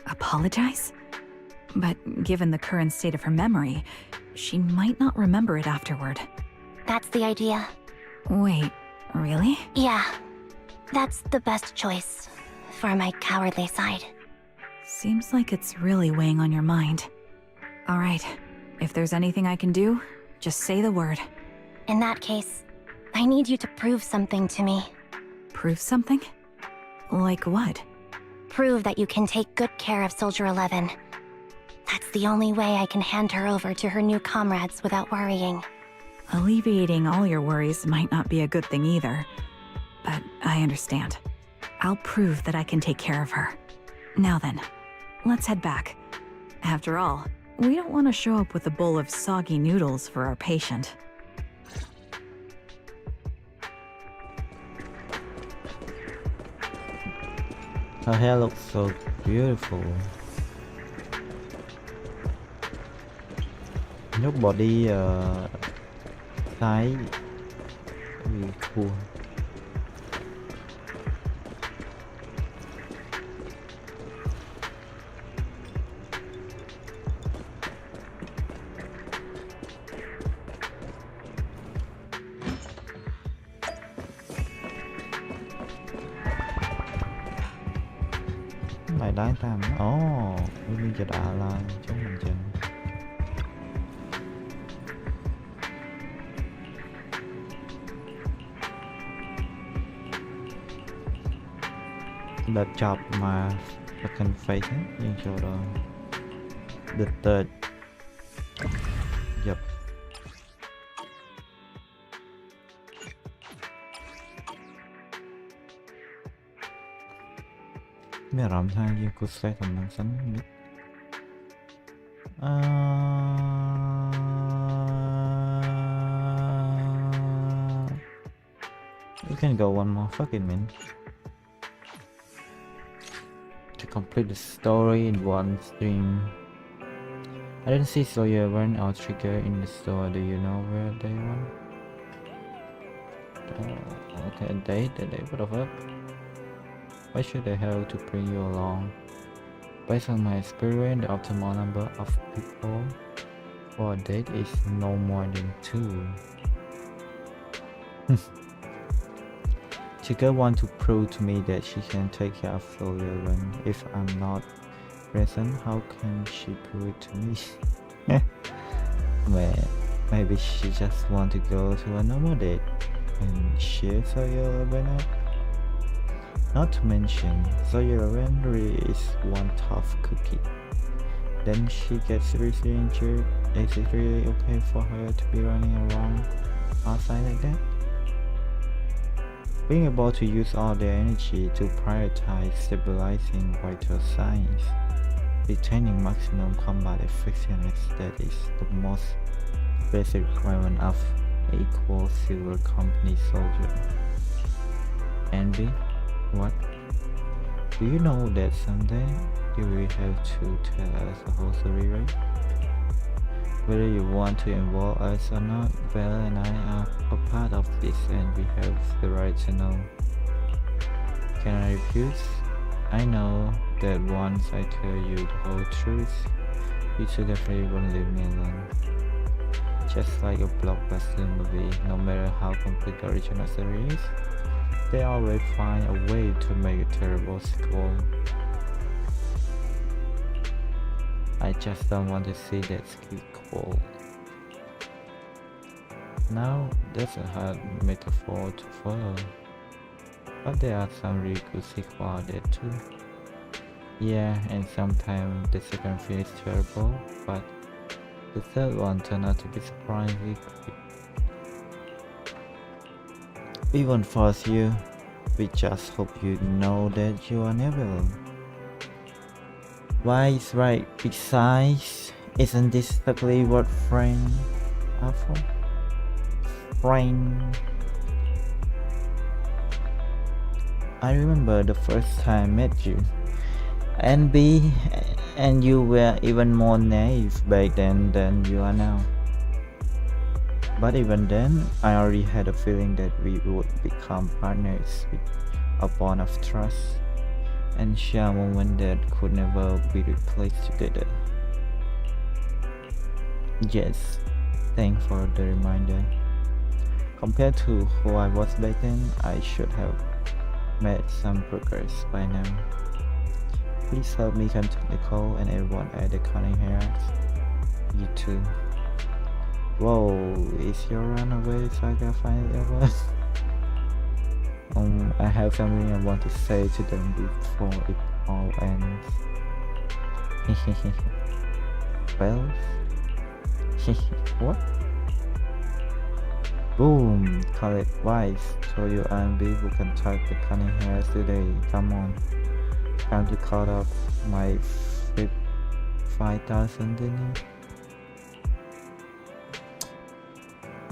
Apologize? But given the current state of her memory, she might not remember it afterward. That's the idea. Wait, really? Yeah, that's the best choice for my cowardly side. Seems like it's really weighing on your mind. All right, if there's anything I can do, just say the word. In that case, I need you to prove something to me. Prove something? Like what? Prove that you can take good care of Soldier 11. That's the only way I can hand her over to her new comrades without worrying. Alleviating all your worries might not be a good thing either. But I understand. I'll prove that I can take care of her. Now then, let's head back. After all, we don't want to show up with a bowl of soggy noodles for our patient. Her hair looks so beautiful. Nhúc body size really cool. Này đáng tạm. Ồ, bây giờ đã là chống hành trình. Đợt chọc mà fucking face ấy, nhưng cho đó đợt tợt dập. Mẹ rộng thang như cô xe thầm năng sánh biết. We can go one more fucking minute to complete the story in one stream. I didn't see Sawyer run or Trigger in the store. Do you know where they went? Okay, they what the fuck? Why should I have to bring you along? Based on my experience, the optimal number of people for a date is no more than 2. Chica wants to prove to me that she can take care of Soldier if I'm not present. How can she prove it to me? Well, maybe she just wants to go to a normal date and share Soldier up. Not to mention, Sawyer really is one tough cookie. Then she gets seriously injured. Is it really okay for her to be running around outside like that? being able to use all their energy to prioritize stabilizing vital signs, retaining maximum combat effectiveness, that is the most basic requirement of equal silver company soldier. Anby, what? Do you know that someday you will have to tell us the whole story, right? Whether you want to involve us or not, Bella and I are a part of this and we have the right to know. Can I refuse? I know that once I tell you the whole truth, you two definitely won't leave me alone. Just like a blockbuster movie, no matter how complete the original story is, they always find a way to make a terrible sequel. I just don't want to see that sequel. Now, that's a hard metaphor to follow. But there are some really good sequels out there too. Yeah, and sometimes the second film is terrible, but the third one turned out to be surprisingly great. We won't force you. We just hope you know that you are never alone. Wise, right? Besides, isn't this exactly what friends are for? Friend. I remember the first time I met you, Anby, and you were even more naive back then than you are now. But even then, I already had a feeling that we would become partners with a bond of trust and share a moment that could never be replaced together. Yes, thanks for the reminder. Compared to who I was back then, I should have made some progress by now. Please help me contact Nicole and everyone at the Cunning Hearts. You too. Whoa, is your runaway saga finally over? I have something I want to say to them before it all ends. Well, what? Boom! Call it wise. So you Anby who contact the Cunning Hairs today. Come on. Time to call up my 5,000, didn't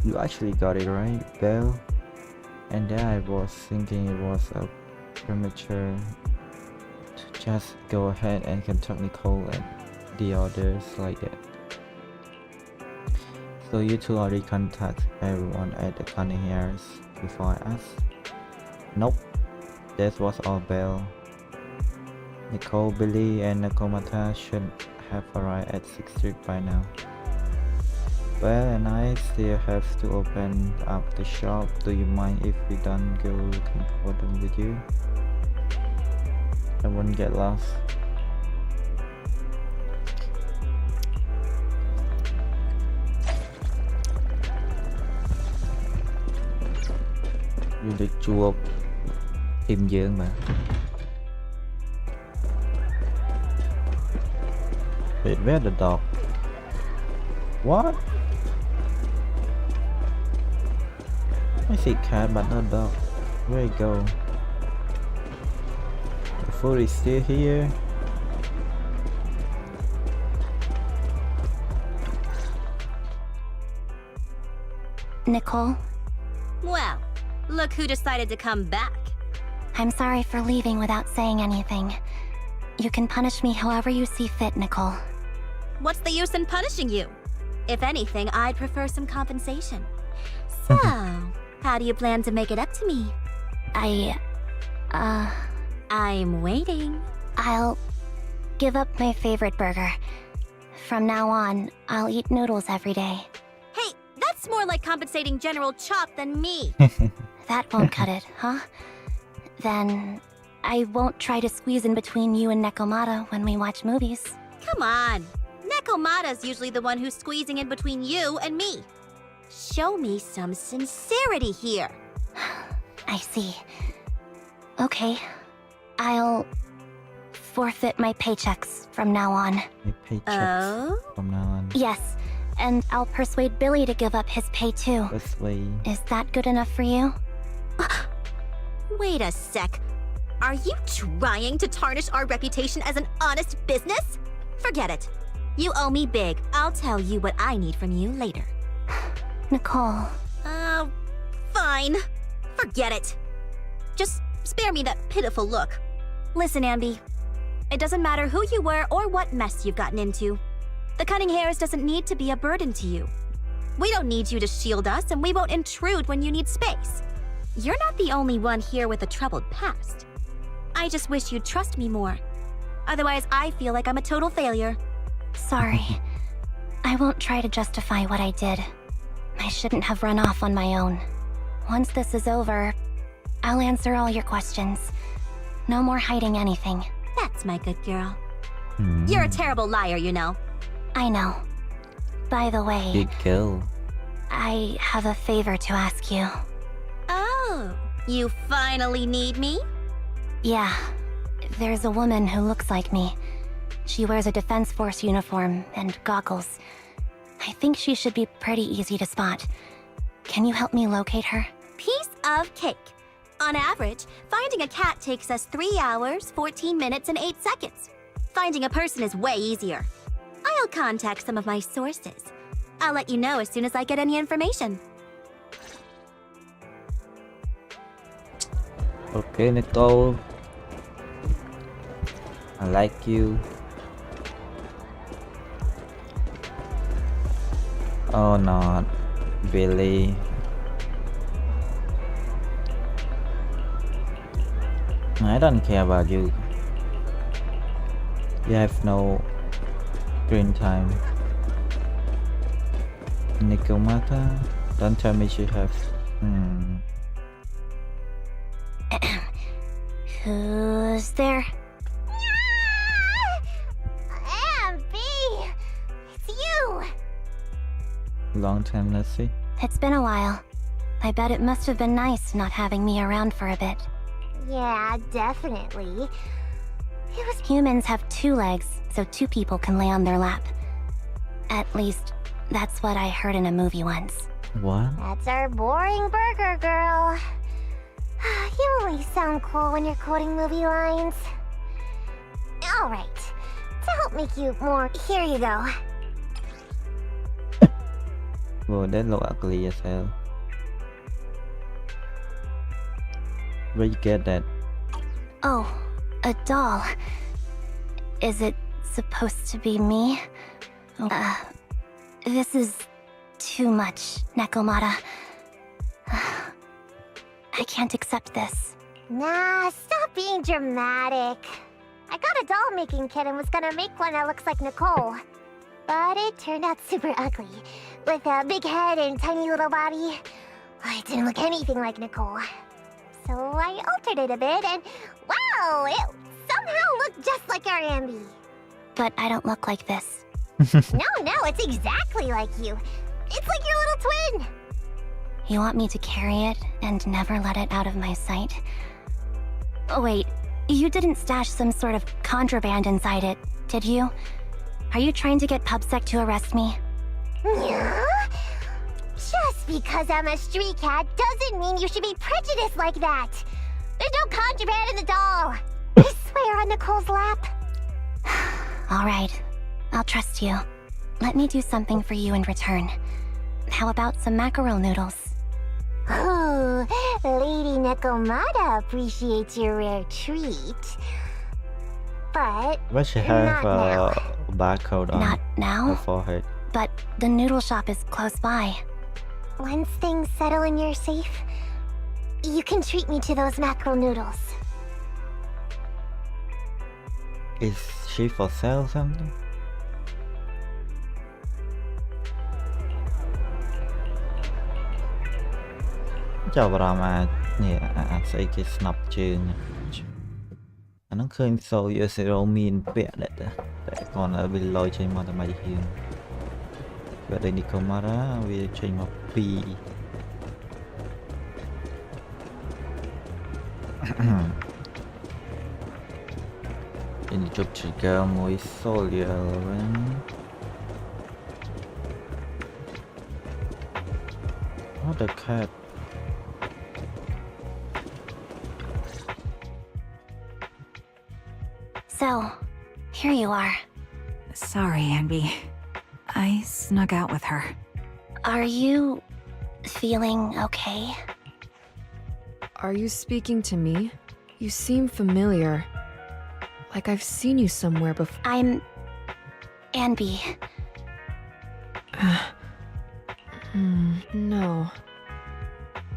you? You actually got it right, Belle. And then I was thinking it was a premature to just go ahead and contact Nicole and the others like that. So you two already contact everyone at the Cunning Hairs before us? Nope, that was all Belle. Nicole, Billy, and Nakomata should have arrived at 6th Street by now. Well, and I still have to open up the shop. Do you mind if we don't go looking for them with you? I won't get lost. Du lịch chùa tìm dưỡng mà. Wait, where the dog? What? I see cat but not dog. Where it go? The food is still here. Nicole, Well, look who decided to come back. I'm sorry for leaving without saying anything. You can punish me however you see fit, Nicole. What's the use in punishing you? If anything, I'd prefer some compensation. So, how do you plan to make it up to me? I'm waiting. I'll give up my favorite burger. From now on, I'll eat noodles every day. Hey, that's more like compensating General Chop than me. That won't cut it, huh? Then I won't try to squeeze in between you and Nekomata when we watch movies. Come on. Nekomata's usually the one who's squeezing in between you and me. Show me some sincerity here. I see. Okay. I'll forfeit my paychecks from now on. My paychecks Oh? from now on. Yes, and I'll persuade Billy to give up his pay too. This way. Is that good enough for you? Wait a sec. Are you trying to tarnish our reputation as an honest business? Forget it. You owe me big. I'll tell you what I need from you later. Nicole. Fine. Forget it. Just spare me that pitiful look. Listen, Anby. It doesn't matter who you were or what mess you've gotten into. The cutting hairs doesn't need to be a burden to you. We don't need you to shield us, and we won't intrude when you need space. You're not the only one here with a troubled past. I just wish you'd trust me more. Otherwise, I feel like I'm a total failure. Sorry. I won't try to justify what I did. I shouldn't have run off on my own. Once this is over, I'll answer all your questions. No more hiding anything. That's my good girl. You're a terrible liar, you know. I know. By the way, Good girl. I have a favor to ask you. Oh, you finally need me? Yeah. There's a woman who looks like me. She wears a Defense Force uniform and goggles. I think she should be pretty easy to spot. Can you help me locate her? Piece of cake. On average, finding a cat takes us 3 hours, 14 minutes, and 8 seconds. Finding a person is way easier. I'll contact some of my sources. I'll let you know as soon as I get any information. Okay, Nicole. I like you. Oh, not Billy. I don't care about you. You have no screen time. Nikomata, don't tell me she has. Who's there? Anby! It's you! Long time no see. It's been a while. I bet it must have been nice not having me around for a bit. Yeah, definitely. Humans have 2 legs, so 2 people can lay on their lap. At least, that's what I heard in a movie once. What? That's our boring burger girl. You only sound cool when you're quoting movie lines. Alright, to help make you more, here you go. Whoa, that look ugly as hell. Where you get that? Oh, a doll. Is it supposed to be me? This is too much, Nekomata. I can't accept this. Nah, stop being dramatic. I got a doll-making kit and was gonna make one that looks like Nicole. But it turned out super ugly, with a big head and tiny little body. It didn't look anything like Nicole. So I altered it a bit and, wow, it somehow looked just like our Anby. But I don't look like this. No, it's exactly like you. It's like your little twin. You want me to carry it and never let it out of my sight? Oh, wait, you didn't stash some sort of contraband inside it, did you? Are you trying to get PubSec to arrest me? Yeah? Just because I'm a street cat doesn't mean you should be prejudiced like that. There's no contraband in the doll. I swear on Nicole's lap. All right, I'll trust you. Let me do something for you in return. How about some mackerel noodles? Oh, Lady Nekomata appreciates your rare treat. But Why she have not now. a barcode on Not her now, forehead? but the noodle shop is close by. Once things settle and you're safe, you can treat me to those mackerel noodles. Is she for sale or something? Chào bà ràm nè xây cái snap chơi nè. Nó khơi sâu giờ sẽ rô miên bẹ đấy tại còn ở bên lôi chơi mà tầm mày hiền. Vậy đây đi công mà đó vì chơi mà pi. Ini chụp chỉ cao mối sâu liều What the cat? So, here you are. Sorry, Anby. I snuck out with her. Are you feeling okay? Are you speaking to me? You seem familiar. Like I've seen you somewhere before. I'm Anby. No.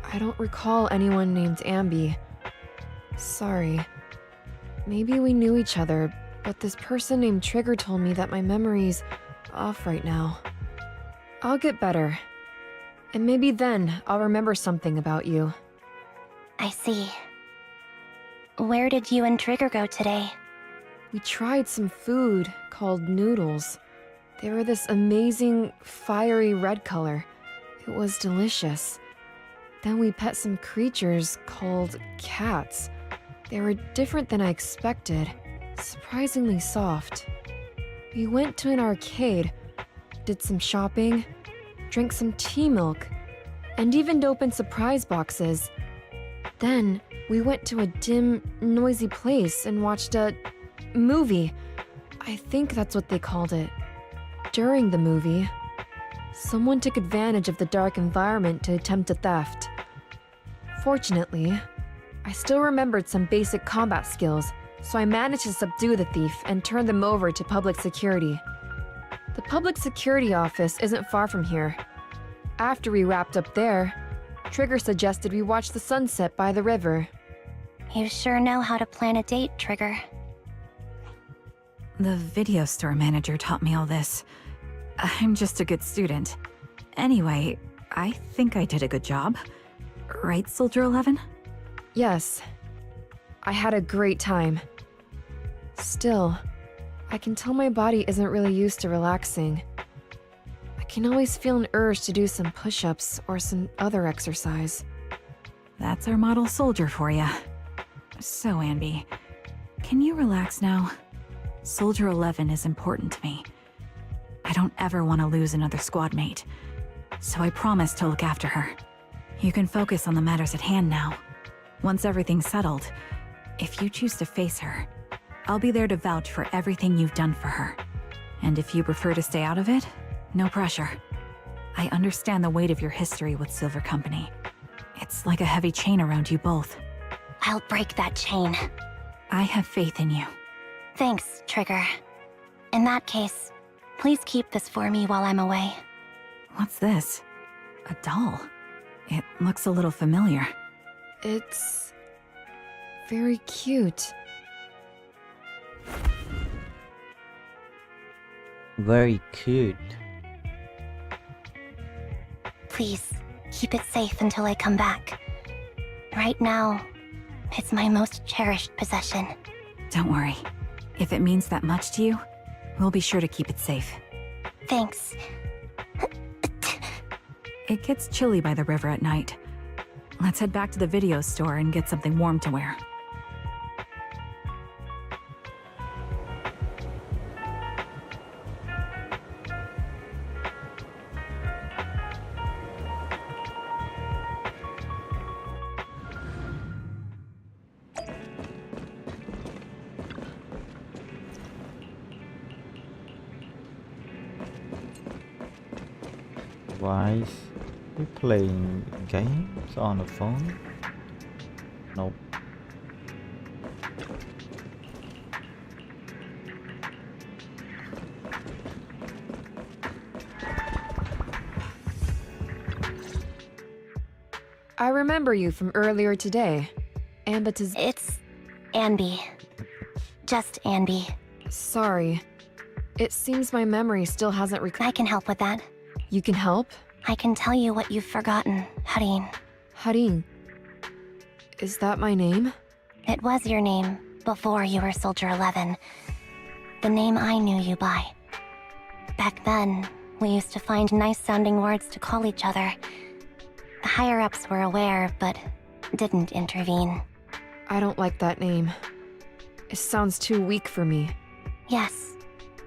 I don't recall anyone named Anby. Sorry. Maybe we knew each other, but this person named Trigger told me that my memory's off right now. I'll get better. And maybe then I'll remember something about you. I see. Where did you and Trigger go today? We tried some food called noodles. They were this amazing, fiery red color. It was delicious. Then we pet some creatures called cats. They were different than I expected, surprisingly soft. We went to an arcade, did some shopping, drank some tea milk, and even opened surprise boxes. Then we went to a dim, noisy place and watched a movie. I think that's what they called it. During the movie, someone took advantage of the dark environment to attempt a theft. Fortunately, I still remembered some basic combat skills, so I managed to subdue the thief and turn them over to public security. The public security office isn't far from here. After we wrapped up there, Trigger suggested we watch the sunset by the river. You sure know how to plan a date, Trigger. The video store manager taught me all this. I'm just a good student. Anyway, I think I did a good job. Right, Soldier 11? Yes. I had a great time. Still, I can tell my body isn't really used to relaxing. I can always feel an urge to do some push-ups or some other exercise. That's our model soldier for ya. So, Anby, can you relax now? Soldier 11 is important to me. I don't ever want to lose another squad mate, so I promise to look after her. You can focus on the matters at hand now. Once everything's settled, if you choose to face her, I'll be there to vouch for everything you've done for her. And if you prefer to stay out of it, no pressure. I understand the weight of your history with Silver Company. It's like a heavy chain around you both. I'll break that chain. I have faith in you. Thanks, Trigger. In that case, please keep this for me while I'm away. What's this? A doll? It looks a little familiar. It's very cute. Very cute. Please, keep it safe until I come back. Right now, it's my most cherished possession. Don't worry. If it means that much to you, we'll be sure to keep it safe. Thanks. It gets chilly by the river at night. Let's head back to the video store and get something warm to wear. Why is he playing games on the phone? Nope. I remember you from earlier today. It's Anby. Just Anby. Sorry. It seems my memory still hasn't I can help with that. You can help? I can tell you what you've forgotten, Harin. Harin. Is that my name? It was your name before you were Soldier 11. The name I knew you by. Back then, we used to find nice-sounding words to call each other. The higher-ups were aware, but didn't intervene. I don't like that name. It sounds too weak for me. Yes,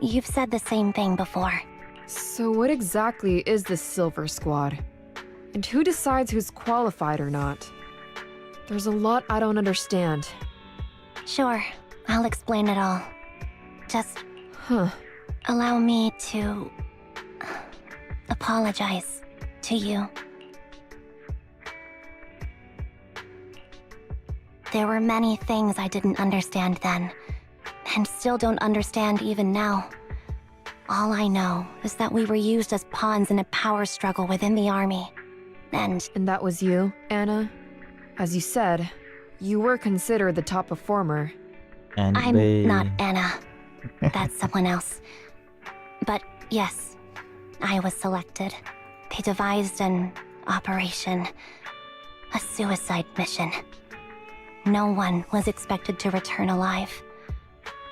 you've said the same thing before. So what exactly is this Silver Squad? And who decides who's qualified or not? There's a lot I don't understand. Sure, I'll explain it all. Just Huh. allow me to apologize to you. There were many things I didn't understand then, and still don't understand even now. All I know is that we were used as pawns in a power struggle within the army. And that was you, Anna? As you said, you were considered the top performer. And I'm not Anna. That's someone else. But yes, I was selected. They devised an operation, a suicide mission. No one was expected to return alive.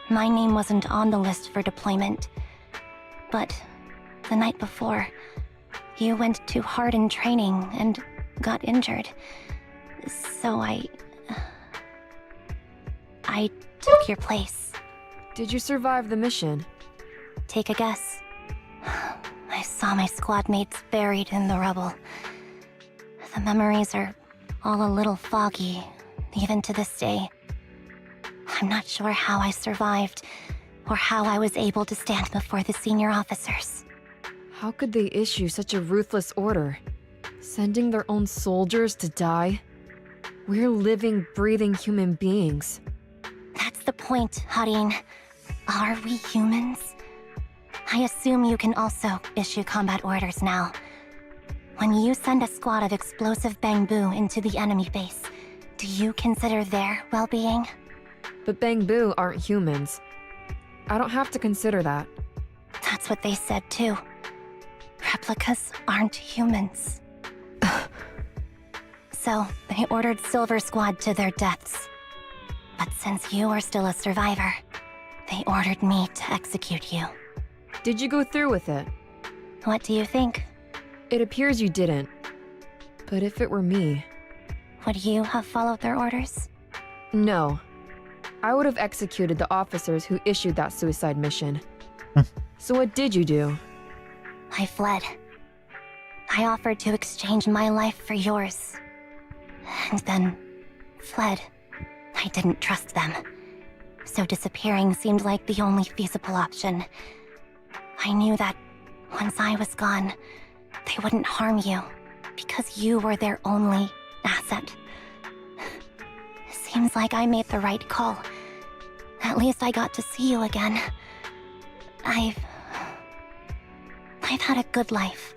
My name wasn't on the list for deployment. But the night before, you went too hard in training and got injured. So I took your place. Did you survive the mission? Take a guess. I saw my squad mates buried in the rubble. The memories are all a little foggy, even to this day. I'm not sure how I survived, or how I was able to stand before the senior officers. How could they issue such a ruthless order? Sending their own soldiers to die? We're living, breathing human beings. That's the point, Harin. Are we humans? I assume you can also issue combat orders now. When you send a squad of explosive bamboo into the enemy base, do you consider their well-being? But Bangbu aren't humans. I don't have to consider that. That's what they said too. Replicas aren't humans. So, they ordered Silver Squad to their deaths. But since you are still a survivor, they ordered me to execute you. Did you go through with it? What do you think? It appears you didn't. But if it were me... Would you have followed their orders? No. I would have executed the officers who issued that suicide mission. So what did you do? I fled. I offered to exchange my life for yours. And then fled. I didn't trust them. So disappearing seemed like the only feasible option. I knew that once I was gone, they wouldn't harm you, because you were their only asset. Seems like I made the right call. At least I got to see you again. I've had a good life,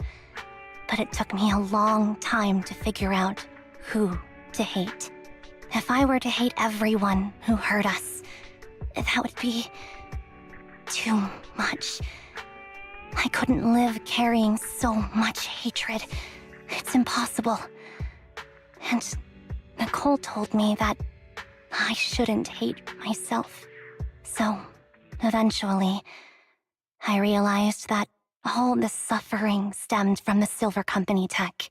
but it took me a long time to figure out who to hate. If I were to hate everyone who hurt us, that would be too much. I couldn't live carrying so much hatred. It's impossible. And Nicole told me that I shouldn't hate myself. So, eventually, I realized that all the suffering stemmed from the Silver Company tech,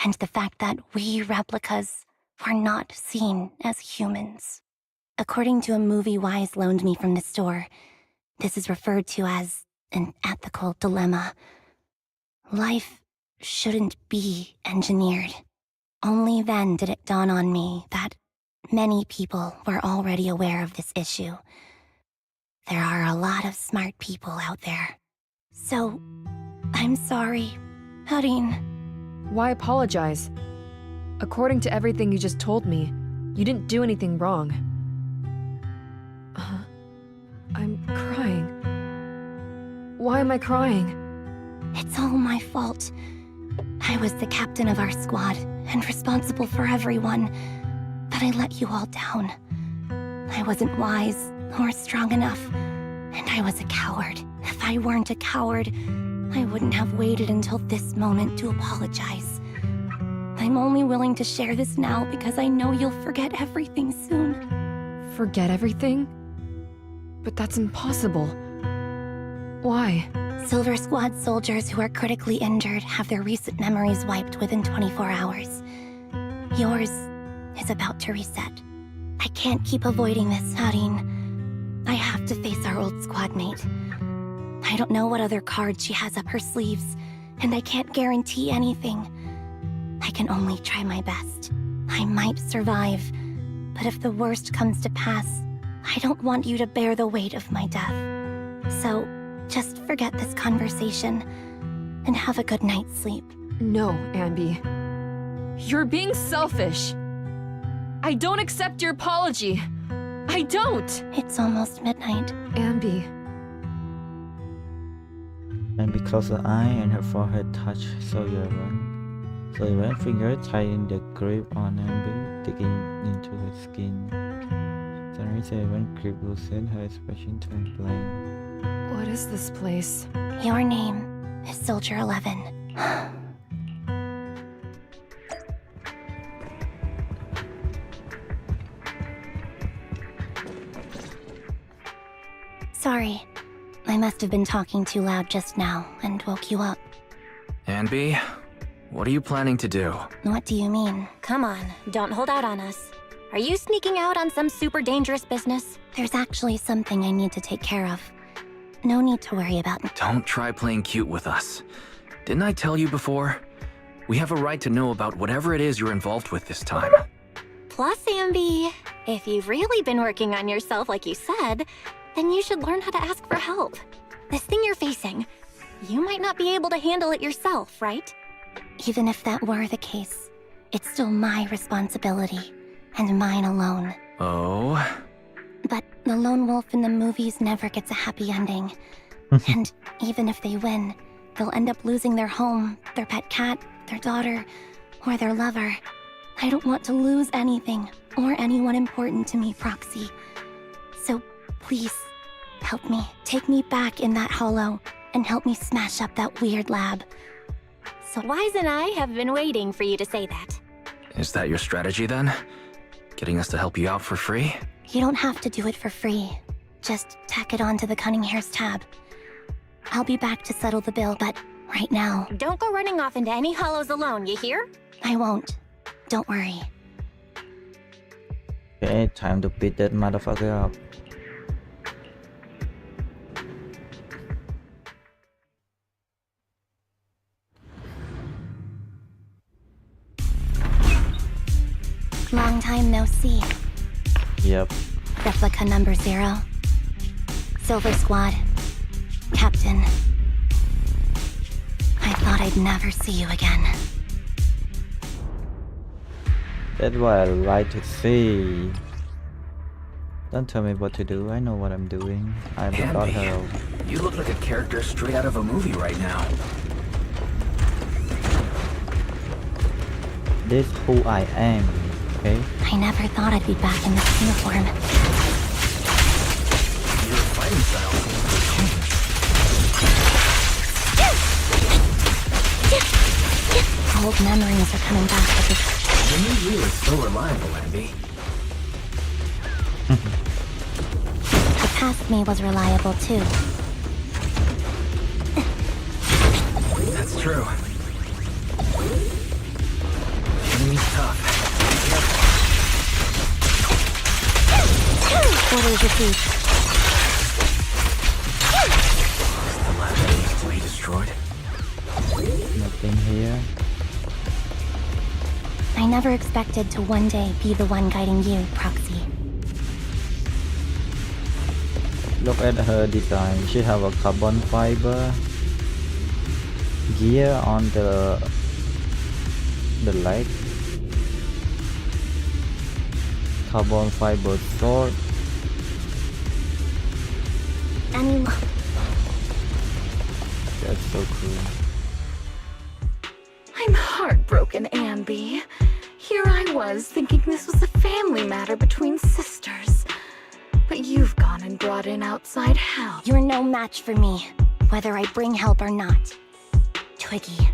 and the fact that we replicas were not seen as humans. According to a movie Wise loaned me from the store, this is referred to as an ethical dilemma. Life shouldn't be engineered. Only then did it dawn on me that many people were already aware of this issue. There are a lot of smart people out there. So, I'm sorry, Harin. Why apologize? According to everything you just told me, you didn't do anything wrong. I'm crying. Why am I crying? It's all my fault. I was the captain of our squad and responsible for everyone, but I let you all down. I wasn't wise or strong enough, and I was a coward. If I weren't a coward, I wouldn't have waited until this moment to apologize. I'm only willing to share this now because I know you'll forget everything soon. Forget everything? But that's impossible. Why? Silver Squad soldiers who are critically injured have their recent memories wiped within 24 hours. Yours is about to reset. I can't keep avoiding this, Harin. I have to face our old squad mate. I don't know what other cards she has up her sleeves, and I can't guarantee anything. I can only try my best. I might survive, but if the worst comes to pass, I don't want you to bear the weight of my death. So, just forget this conversation and have a good night's sleep. No, Anby. You're being selfish. I don't accept your apology. I don't! It's almost midnight. Anby. And closed her eye and her forehead touched Soldier 11. Soldier 11 finger tightened the grip on Anby, digging into her skin. Suddenly, Soldier 11 grip loosened, her expression turned blank. What is this place? Your name is Soldier 11. Sorry. I must have been talking too loud just now and woke you up. Anby, what are you planning to do? What do you mean? Come on, don't hold out on us. Are you sneaking out on some super dangerous business? There's actually something I need to take care of. No need to worry about it. Don't try playing cute with us. Didn't I tell you before? We have a right to know about whatever it is you're involved with this time. Plus, Anby, if you've really been working on yourself like you said, then you should learn how to ask for help. This thing you're facing, you might not be able to handle it yourself, right? Even if that were the case, it's still my responsibility, and mine alone. Oh? But the lone wolf in the movies never gets a happy ending. And even if they win, they'll end up losing their home, their pet cat, their daughter, or their lover. I don't want to lose anything, or anyone important to me, Proxy. So please, help me. Take me back in that hollow, and help me smash up that weird lab. So Wise and I have been waiting for you to say that. Is that your strategy then? Getting us to help you out for free? You don't have to do it for free. Just tack it onto the Cunning Hair's tab. I'll be back to settle the bill, but right now... Don't go running off into any hollows alone, you hear? I won't. Don't worry. Okay, time to beat that motherfucker up. Long time no see. Yep. Replica number 0. Silver Squad. Captain. I thought I'd never see you again. That's what I like to see. Don't tell me what to do. I know what I'm doing. I'm the God Hero. You look like a character straight out of a movie right now. This is who I am. Okay? I never thought I'd be back in this uniform. Your fighting style seems to change. Old memories are coming back with this. The new you is so reliable, Anby. The past me was reliable too. That's true. Enemy's tough. Orders received. Is the lab that needs to be destroyed? Nothing here. I never expected to one day be the one guiding you, Proxy. Look at her design. She have a carbon fiber gear on the leg. Carbon fiber sword. That's so cool. I'm heartbroken, Anby. Here I was, thinking this was a family matter between sisters. But you've gone and brought in outside help. You're no match for me, whether I bring help or not. Twiggy.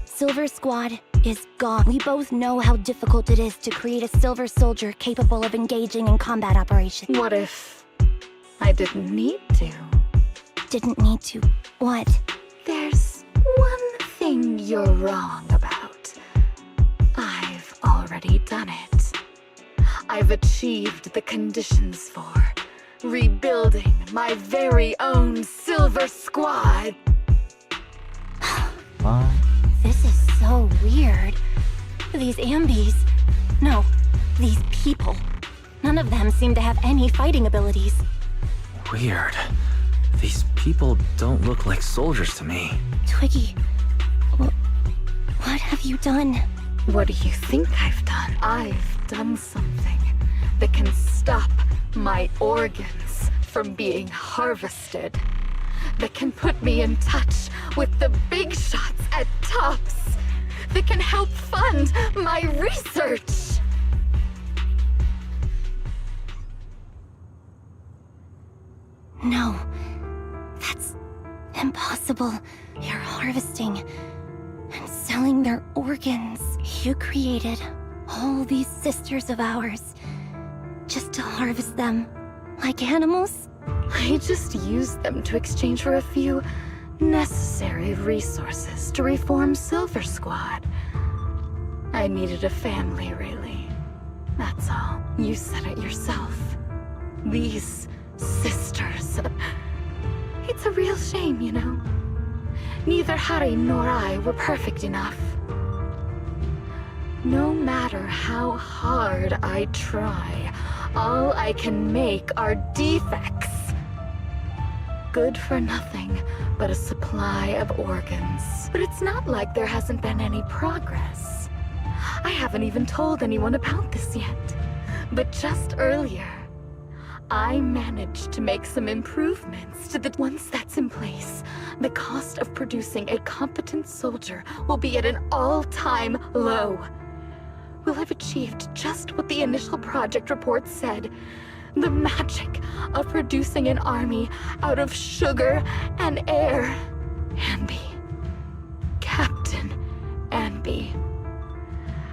Silver Squad is gone. We both know how difficult it is to create a silver soldier capable of engaging in combat operations. What if I didn't need to? Didn't need to. What? There's one thing you're wrong about. I've already done it. I've achieved the conditions for rebuilding my very own Silver Squad. What? This is so weird. These Ambys... No, these people. None of them seem to have any fighting abilities. Weird. These people don't look like soldiers to me. Twiggy, what have you done? What do you think I've done? I've done something that can stop my organs from being harvested. That can put me in touch with the big shots at TOPS. That can help fund my research. No, that's impossible. You're harvesting and selling their organs. You created all these sisters of ours just to harvest them like animals? I just used them to exchange for a few necessary resources to reform Silver Squad. I needed a family, really. That's all. You said it yourself. These sisters. It's a real shame, you know. Neither Harry nor I were perfect enough. No matter how hard I try, all I can make are defects. Good for nothing but a supply of organs. But it's not like there hasn't been any progress. I haven't even told anyone about this yet. But just earlier, I managed to make some improvements to the... Once that's in place, the cost of producing a competent soldier will be at an all-time low. We'll have achieved just what the initial project report said. The magic of producing an army out of sugar and air. Anby. Captain Anby.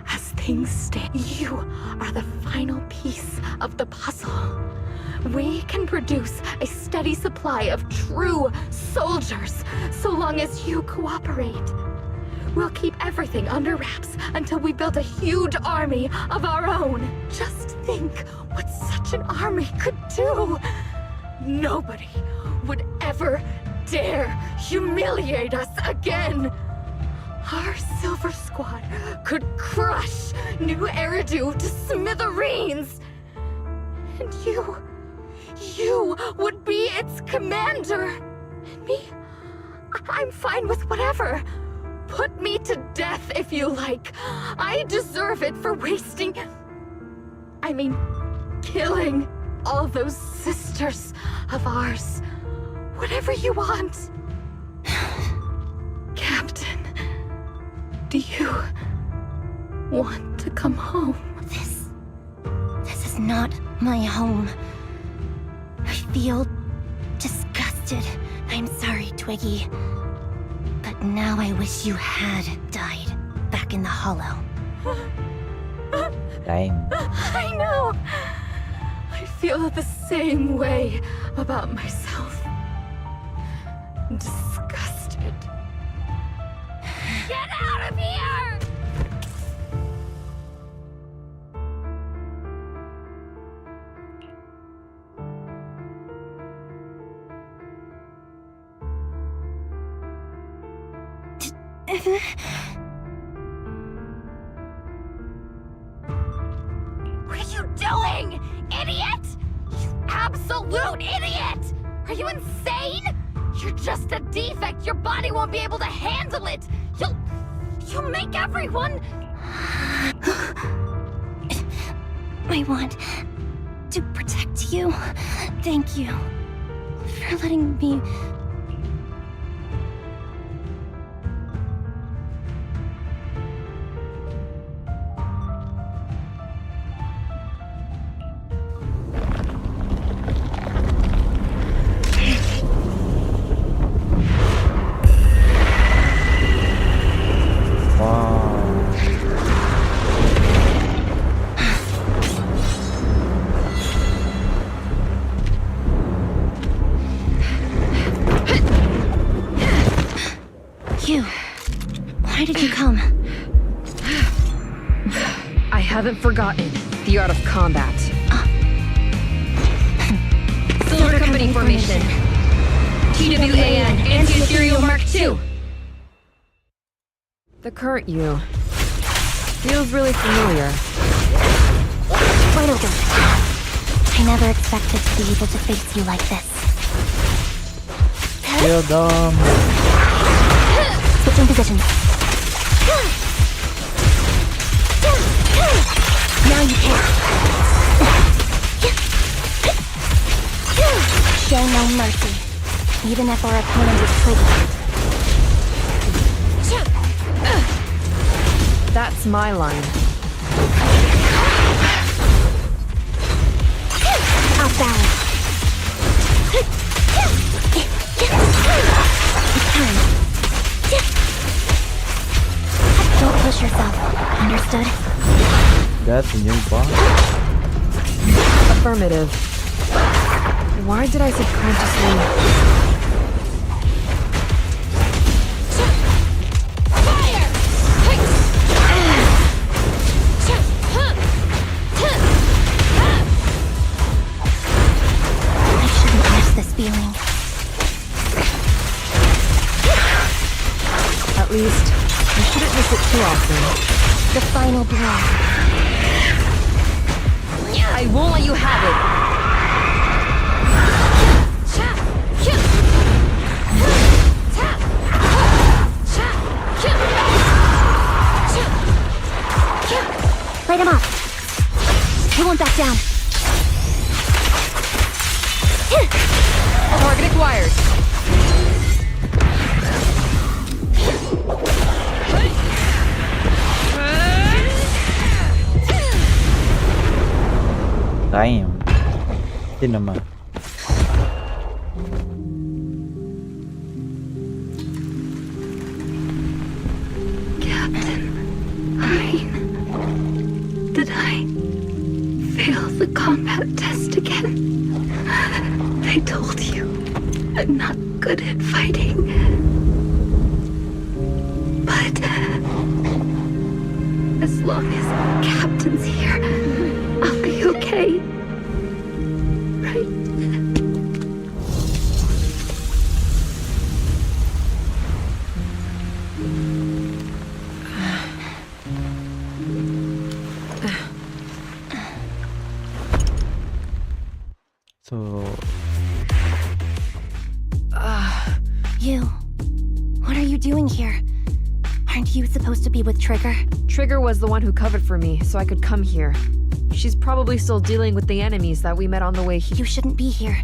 As things stand, you are the final piece of the puzzle. We can produce a steady supply of true soldiers, so long as you cooperate. We'll keep everything under wraps until we build a huge army of our own. Just think what such an army could do. Nobody would ever dare humiliate us again. Our Silver Squad could crush New Eridu to smithereens. And you would be its commander. And me, I'm fine with whatever. Put me to death if you like. I deserve it for killing all those sisters of ours. Whatever you want. Captain, do you want to come home? This is not my home. I feel disgusted. I'm sorry, Twiggy. But now I wish you had died back in the Hollow. Damn. I know. I feel the same way about myself. Disgusted. Get out of here! What are you doing, idiot? You absolute idiot! Are you insane? You're just a defect. Your body won't be able to handle it. You'll make everyone... I want to protect you. Thank you for letting me... Why did you come? I haven't forgotten the art of combat. Silver Company formation. TWAN, Anti-Ethereal Mark II. The current you feels really familiar. Why don't you? I never expected to be able to face you like this. Kill them. Switching positions. Now you can. Show no mercy, even if our opponent is triggered. That's my line. Off balance. It's time. Don't push yourself. Understood? That's a new boss. Affirmative. Why did I subconsciously... Feeling. At least, I shouldn't miss it too often. The final blow. I won't let you have it. Light him up. He won't back down. Target acquired. Damn. Cinema. Captain, did I fail the combat test again? I told you, I'm not good at fighting. But as long as Captain's here, I'll be okay. Right? So... You. What are you doing here? Aren't you supposed to be with Trigger? Trigger was the one who covered for me, so I could come here. She's probably still dealing with the enemies that we met on the way here. You shouldn't be here.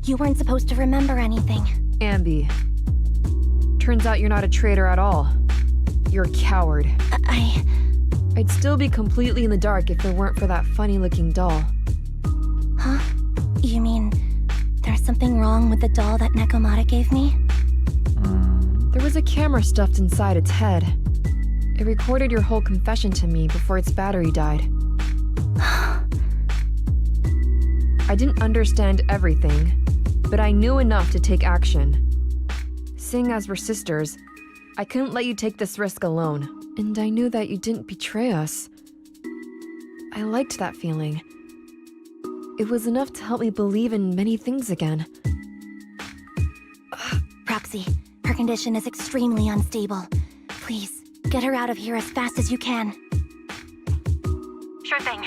You weren't supposed to remember anything. Amby. Turns out you're not a traitor at all. You're a coward. I'd still be completely in the dark if it weren't for that funny-looking doll. Huh? You mean there's something wrong with the doll that Nekomata gave me? There was a camera stuffed inside its head. It recorded your whole confession to me before its battery died. I didn't understand everything, but I knew enough to take action. Seeing as we're sisters, I couldn't let you take this risk alone. And I knew that you didn't betray us. I liked that feeling. It was enough to help me believe in many things again. Proxy, her condition is extremely unstable. Please, get her out of here as fast as you can. Sure thing.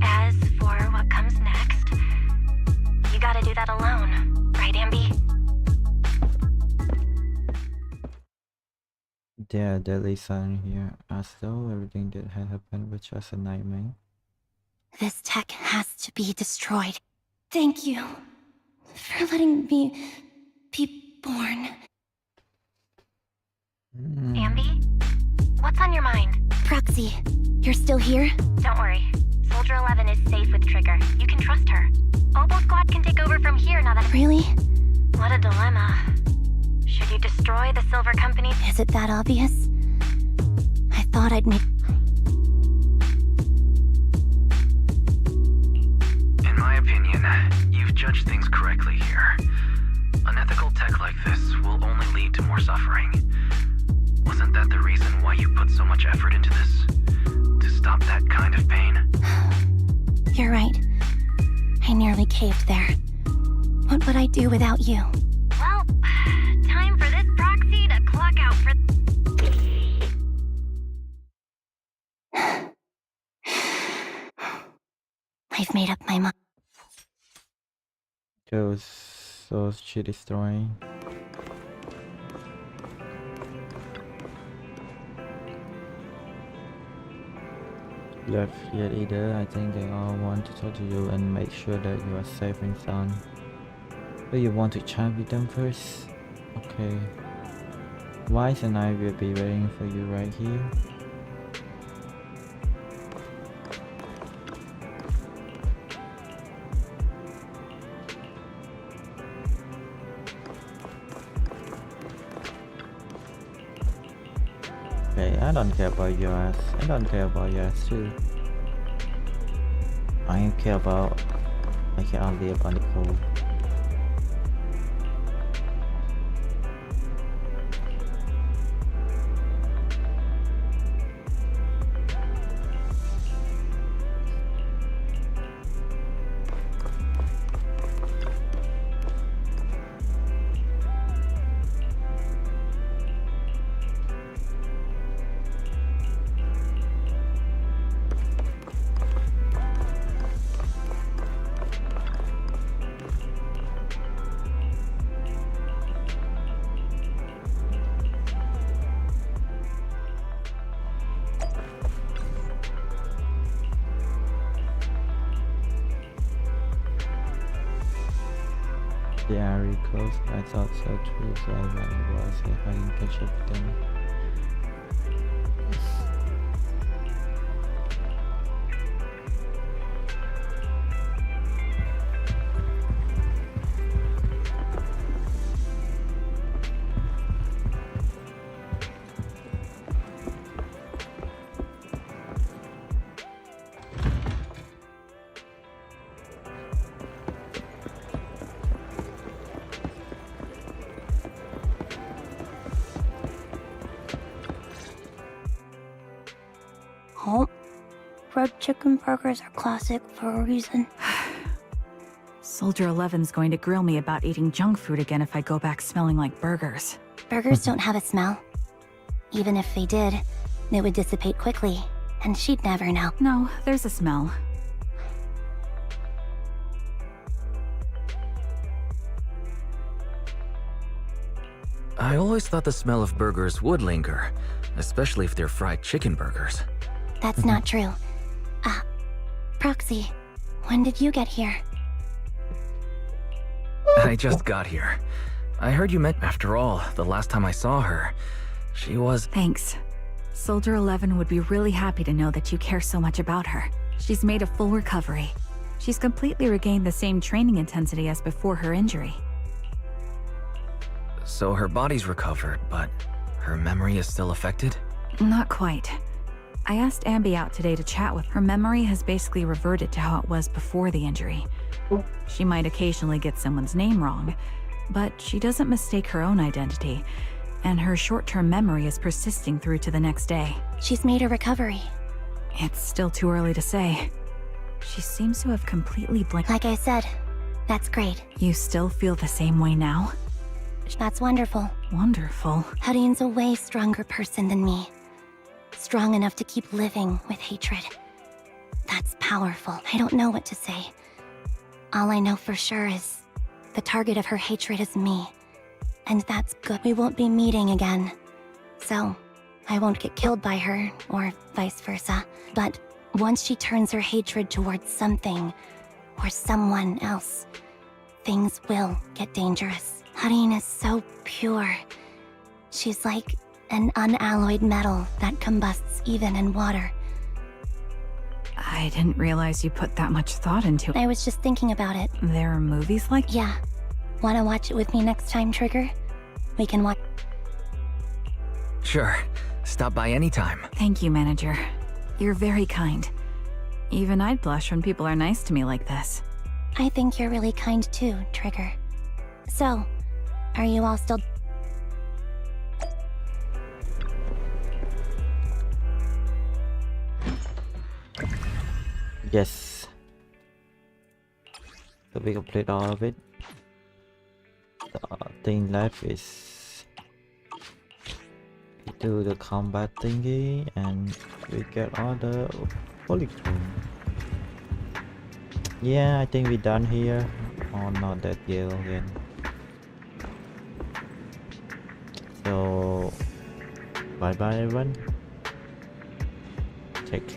As for what comes next, you gotta do that alone, right, Amby? There are deadly signs here, as though everything that had happened was just a nightmare. This tech has to be destroyed. Thank you for letting me be born. Amby? What's on your mind? Proxy, you're still here? Don't worry. Soldier 11 is safe with Trigger. You can trust her. Obo Squad can take over from here now that— Really? What a dilemma. Should you destroy the Silver Company? Is it that obvious? I thought I'd make— In my opinion, you've judged things correctly here. Unethical tech like this will only lead to more suffering. Wasn't that the reason why you put so much effort into this? To stop that kind of pain? You're right. I nearly caved there. What would I do without you? Well, time for this proxy to clock out for— I've made up my mind. So she destroying. Left yet either. I think they all want to talk to you and make sure that you are safe and sound. Do you want to chat with them first? Okay. Wise and I will be waiting for you right here. Okay, I don't care about your ass. I don't care about your ass too. I care only about Nicole. They are really close. I thought so too, so I was if I can catch up with them. Oh, red chicken burgers are classic for a reason. Soldier 11's going to grill me about eating junk food again if I go back smelling like burgers. Burgers don't have a smell. Even if they did, it would dissipate quickly, and she'd never know. No, there's a smell. I always thought the smell of burgers would linger, especially if they're fried chicken burgers. That's not true. Proxy, when did you get here? I just got here. I heard you meant, after all, the last time I saw her, she was... Thanks. Soldier 11 would be really happy to know that you care so much about her. She's made a full recovery. She's completely regained the same training intensity as before her injury. So her body's recovered, but her memory is still affected? Not quite. I asked Anby out today to chat with her. Her memory has basically reverted to how it was before the injury. She might occasionally get someone's name wrong, but she doesn't mistake her own identity, and her short-term memory is persisting through to the next day. She's made a recovery. It's still too early to say. She seems to have completely blanked. Like I said, that's great. You still feel the same way now? That's wonderful. Wonderful. Hadine's a way stronger person than me. Strong enough to keep living with hatred. That's powerful. I don't know what to say. All I know for sure is the target of her hatred is me. And that's good. We won't be meeting again. So, I won't get killed by her, or vice versa. But once she turns her hatred towards something, or someone else, things will get dangerous. Hadine is so pure. She's like an unalloyed metal that combusts even in water. I didn't realize you put that much thought into it. I was just thinking about it. There are movies like... Yeah. Wanna watch it with me next time, Trigger? We can watch... Sure. Stop by anytime. Thank you, Manager. You're very kind. Even I'd blush when people are nice to me like this. I think you're really kind too, Trigger. So, are you all still... Yes. So we complete all of it. The thing left is we do the combat thingy and we get all the polygon. Yeah, I think we're done here. Oh, not that Gale again. So bye bye everyone, take care.